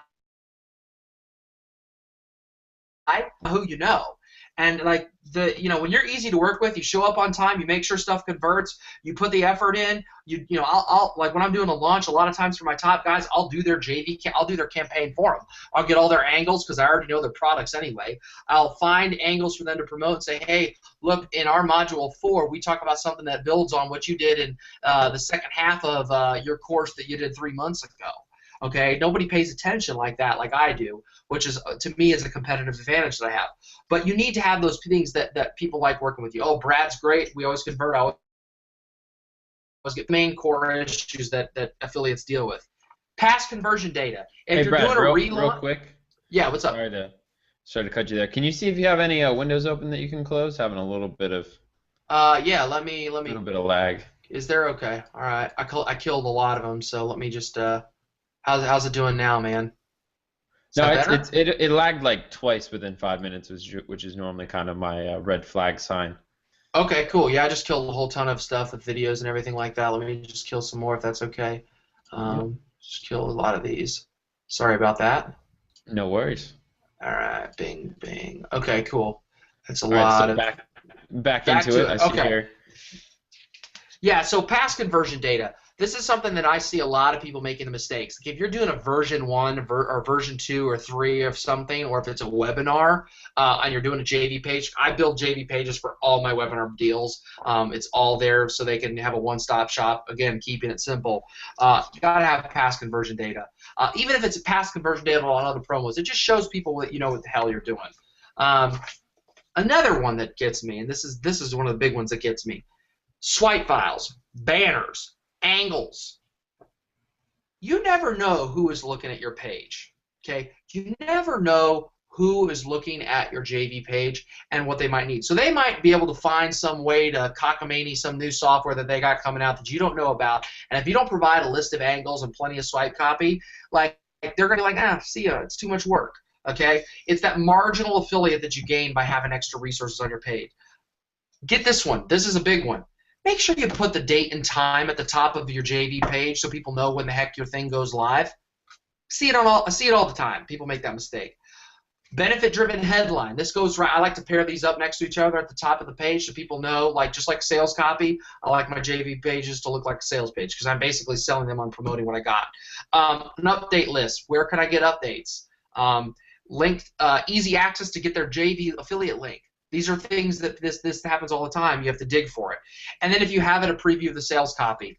B: who you know. And like when you're easy to work with, you show up on time, you make sure stuff converts, you put the effort in. I'll like when I'm doing a launch, a lot of times for my top guys, I'll do their I'll do their campaign for them. I'll get all their angles because I already know their products anyway. I'll find angles for them to promote and say, hey, look, in our module 4, we talk about something that builds on what you did in the second half of your course that you did 3 months ago. Okay, nobody pays attention like that, like I do, which is to me is a competitive advantage that I have. But you need to have those things that people like working with you. Oh, Brad's great. We always convert. I always get main core issues that affiliates deal with. Past conversion data. If
A: hey,
B: you're
A: Brad,
B: doing
A: real quick.
B: Yeah, what's up?
A: Sorry to cut you there. Can you see if you have any windows open that you can close? Having a little bit of
B: yeah, let me
A: a little bit of lag.
B: Is there? Okay. All right. I killed a lot of them, so let me just how's it doing now, man? Is
A: No,
B: that
A: it's
B: better?
A: it lagged like twice within 5 minutes, which is normally kind of my red flag sign.
B: Okay, cool. Yeah, I just killed a whole ton of stuff with videos and everything like that. Let me just kill some more if that's okay.
A: Yep.
B: Just kill a lot of these. Sorry about that.
A: No worries.
B: All right, bing, bing. Okay, cool. That's a
A: All right, so
B: lot of
A: back
B: back
A: into
B: to
A: it.
B: it.
A: I see
B: Okay.
A: here.
B: Yeah, so past conversion data. This is something that I see a lot of people making the mistakes. Like if you're doing a version 1 or version 2 or 3 of something, or if it's a webinar and you're doing a JV page, I build JV pages for all my webinar deals. It's all there so they can have a one-stop shop. Again, keeping it simple. You got to have past conversion data. Even if it's a past conversion data on other promos, it just shows people what you know what the hell you're doing. Um, Another one that gets me, and this is one of the big ones that gets me. Swipe files, banners, angles. You never know who is looking at your page. Okay? You never know who is looking at your JV page and what they might need. So they might be able to find some way to cockamamie some new software that they got coming out that you don't know about. And if you don't provide a list of angles and plenty of swipe copy, like they're going to be like, see ya, it's too much work. Okay? It's that marginal affiliate that you gain by having extra resources on your page. Get this one. This is a big one. Make sure you put the date and time at the top of your JV page so people know when the heck your thing goes live. I see it all the time. People make that mistake. Benefit-driven headline. This goes right. I like to pair these up next to each other at the top of the page so people know, like just like sales copy, I like my JV pages to look like a sales page because I'm basically selling them on promoting what I got. An update list. Where can I get updates? Link, easy access to get their JV affiliate link. These are things that this happens all the time. You have to dig for it. And then if you have it, a preview of the sales copy.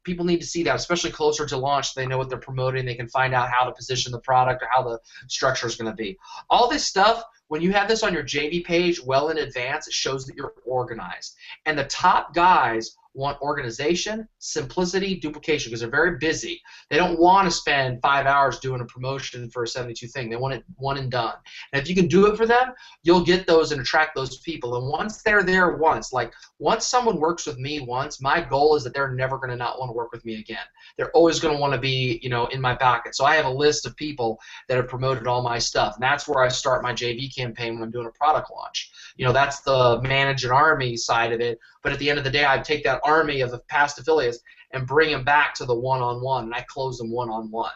B: People need to see that, especially closer to launch. They know what they're promoting. They can find out how to position the product or how the structure is going to be. All this stuff, when you have this on your JV page well in advance, it shows that you're organized. And the top guys want organization, simplicity, duplication because they're very busy. They don't want to spend 5 hours doing a promotion for a 72 thing. They want it one and done. And if you can do it for them, you'll get those and attract those people. And once they're there once someone works with me once, my goal is that they're never going to not want to work with me again. They're always going to want to be, in my pocket. So I have a list of people that have promoted all my stuff. And that's where I start my JV campaign when I'm doing a product launch. That's the manage an army side of it. But at the end of the day, I take that army of the past affiliates and bring them back to the one-on-one, and I close them one-on-one.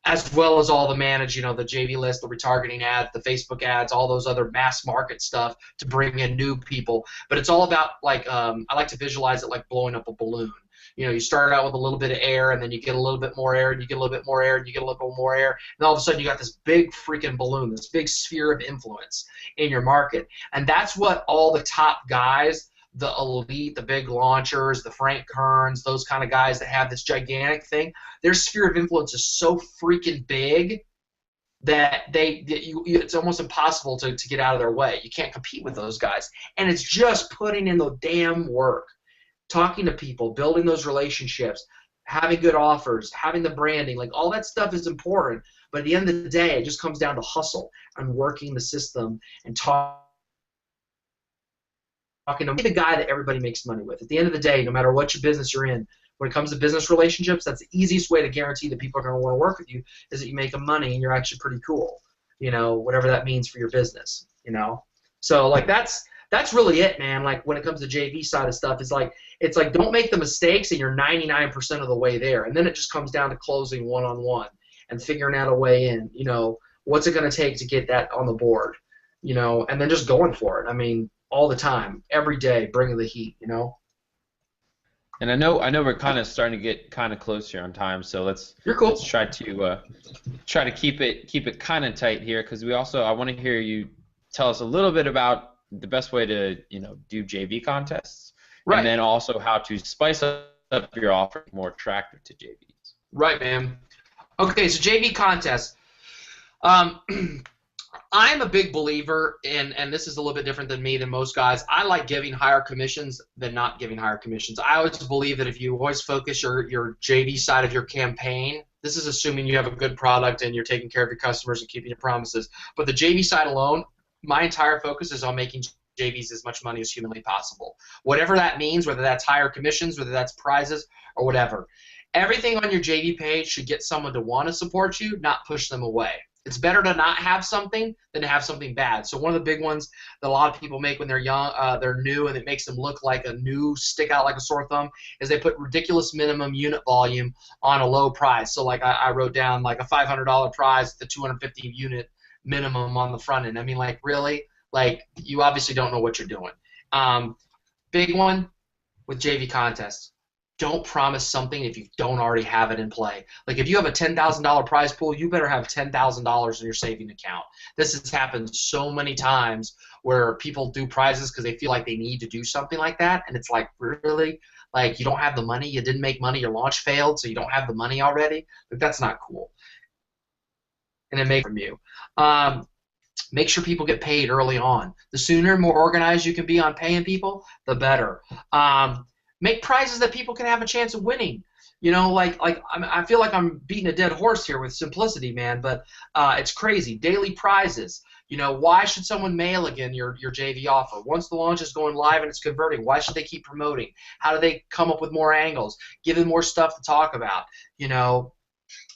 B: As well as all the manage, the JV list, the retargeting ads, the Facebook ads, all those other mass market stuff to bring in new people. But it's all about, I like to visualize it like blowing up a balloon. You start out with a little bit of air, and then you get a little bit more air, and you get a little bit more air, and you get a little bit more air, and all of a sudden you got this big freaking balloon, this big sphere of influence in your market. And that's what all the top guys, the elite, the big launchers, the Frank Kerns, those kind of guys that have this gigantic thing, their sphere of influence is so freaking big that it's almost impossible to get out of their way. You can't compete with those guys. And it's just putting in the damn work, talking to people, building those relationships, having good offers, having the branding, like all that stuff is important. But at the end of the day, it just comes down to hustle and working the system and talking to the guy that everybody makes money with. At the end of the day, no matter what your business you're in, when it comes to business relationships, that's the easiest way to guarantee that people are going to want to work with you is that you make them money and you're actually pretty cool, whatever that means for your business, So, that's really it, man. Like, when it comes to JV side of stuff, it's like don't make the mistakes and you're 99% of the way there. And then it just comes down to closing one-on-one and figuring out a way in, what's it going to take to get that on the board, and then just going for it. I mean, all the time, every day, bringing the heat,
A: And I know we're kind of starting to get kind of close here on time, so
B: You're cool.
A: let's try to keep it kind of tight here because I want to hear you tell us a little bit about the best way to do JV contests,
B: Right.
A: and then also how to spice up your offer more attractive to JVs.
B: Right, man. Okay, so JV contests. I'm a big believer in, and this is a little bit different than me than most guys, I like giving higher commissions than not giving higher commissions. I always believe that if you always focus your JV side of your campaign, this is assuming you have a good product and you're taking care of your customers and keeping your promises, but the JV side alone, my entire focus is on making JVs as much money as humanly possible. Whatever that means, whether that's higher commissions, whether that's prizes, or whatever. Everything on your JV page should get someone to want to support you, not push them away. It's better to not have something than to have something bad. So one of the big ones that a lot of people make when they're young, they're new, and it makes them look like a new, stick out like a sore thumb, is they put ridiculous minimum unit volume on a low price. So like I wrote down like a $500 prize, the 250 unit minimum on the front end. I mean, like, really? Like, you obviously don't know what you're doing. Big one with JV contests. Don't promise something if you don't already have it in play. Like, if you have a $10,000 prize pool, you better have $10,000 in your saving account. This has happened so many times where people do prizes because they feel like they need to do something like that, and it's like, really? Like, you don't have the money? You didn't make money? Your launch failed, so you don't have the money already? Like, that's not cool. And it makes from you. Make sure people get paid early on. The sooner, more organized you can be on paying people, the better. Make prizes that people can have a chance of winning. You know, I feel like I'm beating a dead horse here with simplicity, man, but it's crazy. Daily prizes. You know, why should someone mail again your JV offer? Once the launch is going live and it's converting, why should they keep promoting? How do they come up with more angles? Give them more stuff to talk about. You know,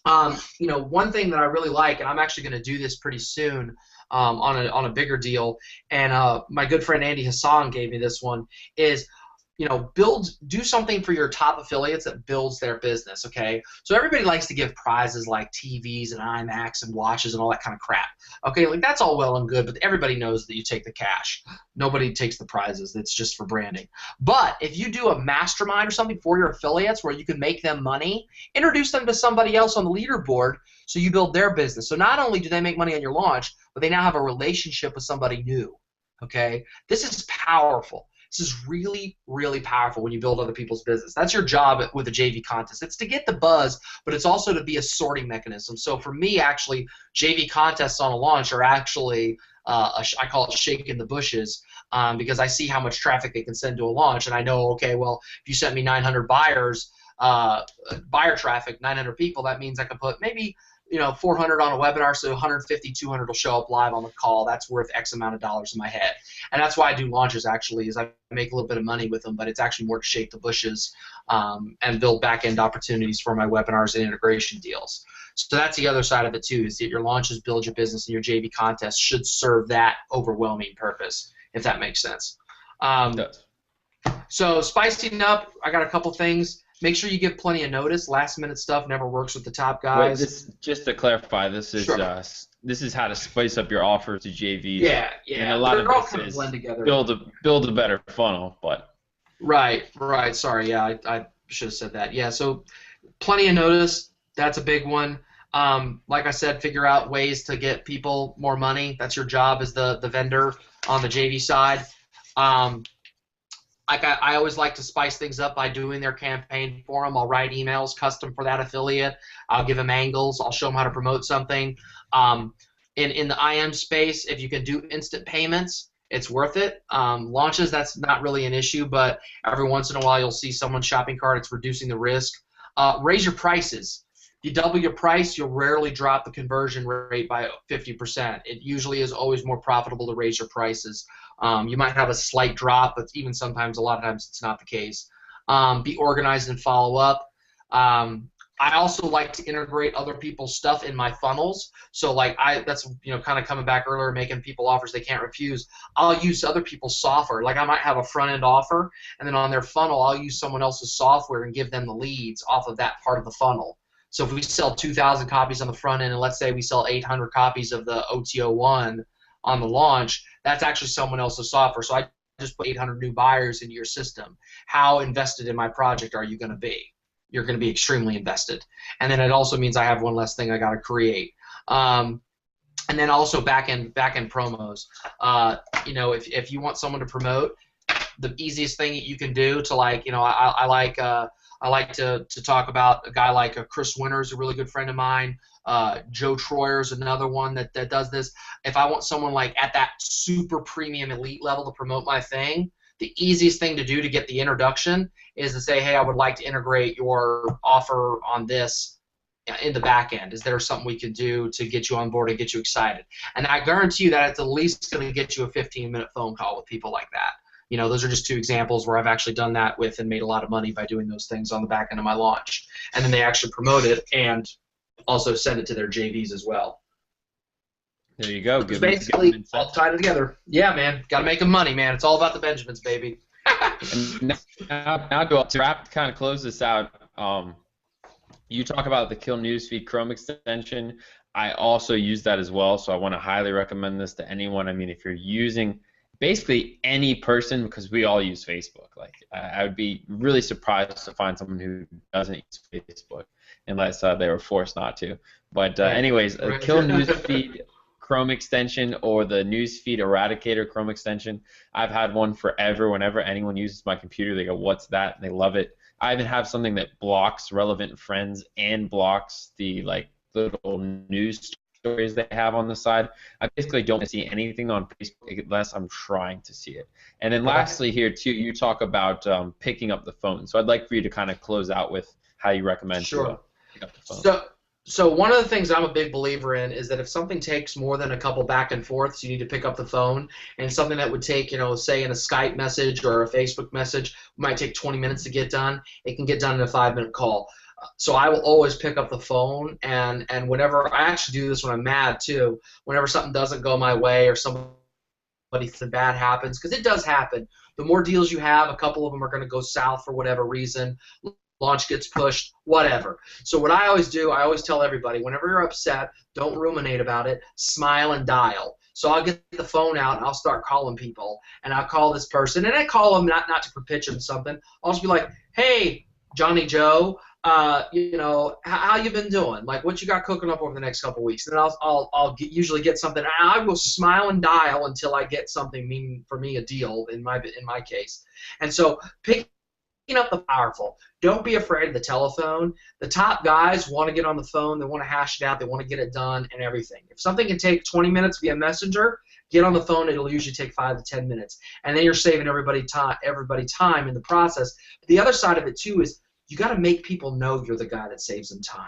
B: one thing that I really like, and I'm actually going to do this pretty soon on a bigger deal, and my good friend Andy Hassan gave me this one, is, you know, do something for your top affiliates that builds their business, okay? So everybody likes to give prizes like TVs and IMAX and watches and all that kind of crap, okay? Like, that's all well and good, but everybody knows that you take the cash. Nobody takes the prizes. It's just for branding. But if you do a mastermind or something for your affiliates where you can make them money, introduce them to somebody else on the leaderboard so you build their business. So not only do they make money on your launch, but they now have a relationship with somebody new, okay? This is powerful. This is really, really powerful when you build other people's business. That's your job with a JV contest. It's to get the buzz, but it's also to be a sorting mechanism. So for me, actually, JV contests on a launch are actually, I call it shaking the bushes, because I see how much traffic they can send to a launch, and I know, okay, well, if you sent me 900 buyers, buyer traffic, 900 people, that means I can put maybe, you know, 400 on a webinar, so 150, 200 will show up live on the call. That's worth X amount of dollars in my head. And that's why I do launches, actually, is I make a little bit of money with them, but it's actually more to shake the bushes and build back-end opportunities for my webinars and integration deals. So that's the other side of it, too, is that your launches build your business, and your JV contest should serve that overwhelming purpose, if that makes sense. So spicing up, I got a couple things. Make sure you give plenty of notice. Last-minute stuff never works with the top guys.
A: Wait, just to clarify, this is
B: sure.
A: This is how to spice up your offer to JVs.
B: Yeah.
A: And a lot
B: They're
A: of
B: all
A: this
B: kind of
A: is
B: blend together.
A: build a better funnel, but.
B: Right. Sorry, yeah, I should have said that. Yeah, so plenty of notice. That's a big one. Like I said, figure out ways to get people more money. That's your job as the vendor on the JV side. I always like to spice things up by doing their campaign for them. I'll write emails custom for that affiliate. I'll give them angles. I'll show them how to promote something. In the IM space, if you can do instant payments, it's worth it. Launches, that's not really an issue, but every once in a while you'll see someone's shopping cart. It's reducing the risk. Raise your prices. If you double your price, you'll rarely drop the conversion rate by 50%. It usually is always more profitable to raise your prices. You might have a slight drop, but even sometimes, a lot of times, it's not the case. Be organized and follow up. I also like to integrate other people's stuff in my funnels. So that's kind of coming back earlier, making people offers they can't refuse. I'll use other people's software. Like, I might have a front end offer, and then on their funnel I'll use someone else's software and give them the leads off of that part of the funnel. So if we sell 2,000 copies on the front end, and let's say we sell 800 copies of the OTO1 on the launch, that's actually someone else's software. So I just put 800 new buyers into your system. How invested in my project are you going to be? You're going to be extremely invested. And then it also means I have one less thing I got to create. And then also back-end promos. If you want someone to promote, the easiest thing you can do to I like to talk about a guy like Chris Winter's a really good friend of mine. Joe Troyer's another one that does this. If I want someone like at that super premium elite level to promote my thing, the easiest thing to do to get the introduction is to say, hey, I would like to integrate your offer on this in the back end? Is there something we could do to get you on board and get you excited? And I guarantee you that it's at least going to get you a 15-minute phone call with people like that. You know, those are just 2 examples where I've actually done that with and made a lot of money by doing those things on the back end of my launch. And then they actually promote it and also send it to their JVs as well.
A: There you go.
B: It's basically all tied together. Yeah, man. Got to make them money, man. It's all about the Benjamins, baby.
A: And now to wrap, kind of close this out, you talk about the Kill Newsfeed Chrome extension. I also use that as well, so I want to highly recommend this to anyone. I mean, if you're using basically any person, because we all use Facebook. Like, I would be really surprised to find someone who doesn't use Facebook unless they were forced not to. But anyways, Kill Newsfeed Chrome extension or the Newsfeed Eradicator Chrome extension. I've had one forever. Whenever anyone uses my computer, they go, "What's that?" and they love it. I even have something that blocks relevant friends and blocks the little news stories they have on the side. I basically don't see anything on Facebook unless I'm trying to see it. And then lastly here too, you talk about picking up the phone. So I'd like for you to kind of close out with how you recommend to pick up the phone.
B: So one of the things I'm a big believer in is that if something takes more than a couple back and forths, you need to pick up the phone. And something that would take, you know, say in a Skype message or a Facebook message, might take 20 minutes to get done. It can get done in a 5-minute call. So I will always pick up the phone, and whenever I actually do this when I'm mad too, whenever something doesn't go my way or something bad happens, because it does happen. The more deals you have, a couple of them are going to go south for whatever reason. Launch gets pushed, whatever. So what I always do, I always tell everybody, whenever you're upset, don't ruminate about it, smile and dial. So I'll get the phone out and I'll start calling people, and I'll call this person, and I call them not to pitch them something. I'll just be like, "Hey, Johnny Joe, you know, how you been doing? Like, what you got cooking up over the next couple weeks?" And then I'll usually get something. I will smile and dial until I get something, meaning for me a deal in my case. And so picking up the powerful. Don't be afraid of the telephone. The top guys want to get on the phone. They want to hash it out. They want to get it done and everything. If something can take 20 minutes via messenger, get on the phone. It'll usually take 5 to 10 minutes, and then you're saving everybody time in the process. But the other side of it too is you got to make people know you're the guy that saves them time.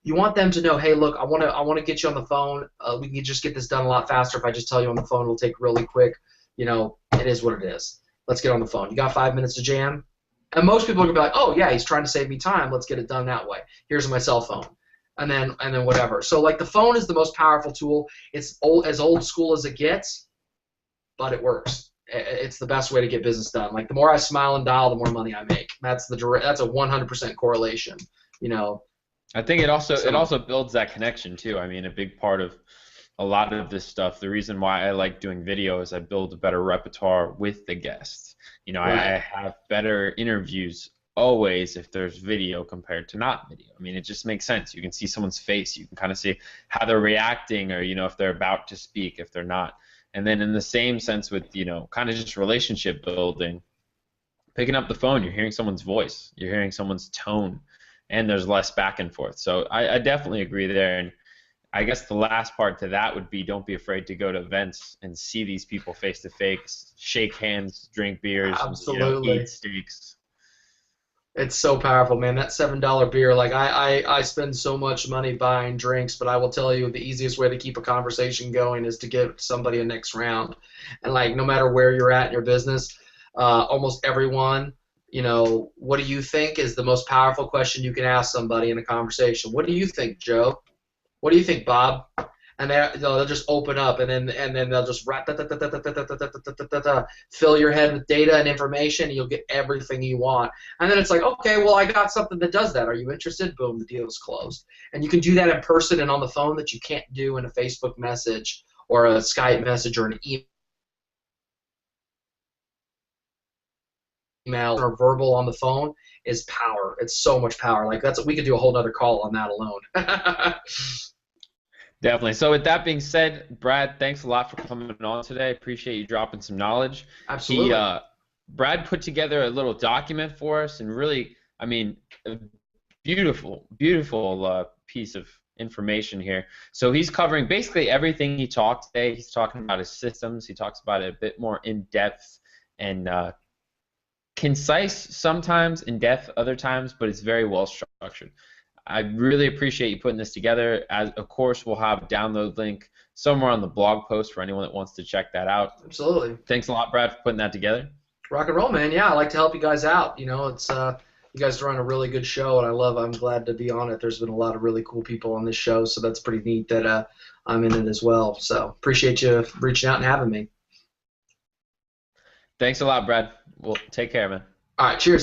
B: You want them to know, hey, look, I want to get you on the phone. We can just get this done a lot faster if I just tell you on the phone. It'll take really quick. You know, it is what it is. Let's get on the phone. You got 5 minutes to jam? And most people are going to be like, oh, yeah, he's trying to save me time. Let's get it done that way. Here's my cell phone. And then whatever. So, like, the phone is the most powerful tool. It's as old school as it gets, but it works. It's the best way to get business done. Like, the more I smile and dial, the more money I make. That's a 100% correlation, you know.
A: I think it also builds that connection too. I mean, a big part of a lot of this stuff, the reason why I like doing video is I build a better repertoire with the guests. You know, I have better interviews always if there's video compared to not video. I mean, it just makes sense. You can see someone's face. You can kind of see how they're reacting, or, you know, if they're about to speak, if they're not. And then in the same sense with, you know, kind of just relationship building, picking up the phone, you're hearing someone's voice, you're hearing someone's tone, and there's less back and forth. So I definitely agree there. And I guess the last part to that would be, don't be afraid to go to events and see these people face to face, shake hands, drink beers,
B: absolutely,
A: you know, eat steaks.
B: It's so powerful, man. That $7 beer, like I spend so much money buying drinks, but I will tell you the easiest way to keep a conversation going is to give somebody a next round. And like, no matter where you're at in your business, almost everyone, you know, what do you think is the most powerful question you can ask somebody in a conversation? What do you think, Joe? What do you think, Bob? And they'll just open up, and then they'll just fill your head with data and information, and you'll get everything you want. And then it's like, okay, well, I got something that does that. Are you interested? Boom, the deal is closed. And you can do that in person and on the phone that you can't do in a Facebook message or a Skype message or an email or verbal on the phone is power. It's so much power. Like, we could do a whole other call on that alone.
A: Definitely. So with that being said, Brad, thanks a lot for coming on today. Appreciate you dropping some knowledge.
B: Absolutely.
A: Brad put together a little document for us, and really, I mean, a beautiful, beautiful piece of information here. So he's covering basically everything he talked today. He's talking about his systems. He talks about it a bit more in depth and concise sometimes, in depth other times, but it's very well structured. I really appreciate you putting this together. As of course, we'll have a download link somewhere on the blog post for anyone that wants to check that out.
B: Absolutely.
A: Thanks a lot, Brad, for putting that together.
B: Rock and roll, man. Yeah, I like to help you guys out. You know, it's you guys run a really good show, and I'm glad to be on it. There's been a lot of really cool people on this show, so that's pretty neat that I'm in it as well. So appreciate you reaching out and having me.
A: Thanks a lot, Brad. Well, take care, man.
B: All right, cheers.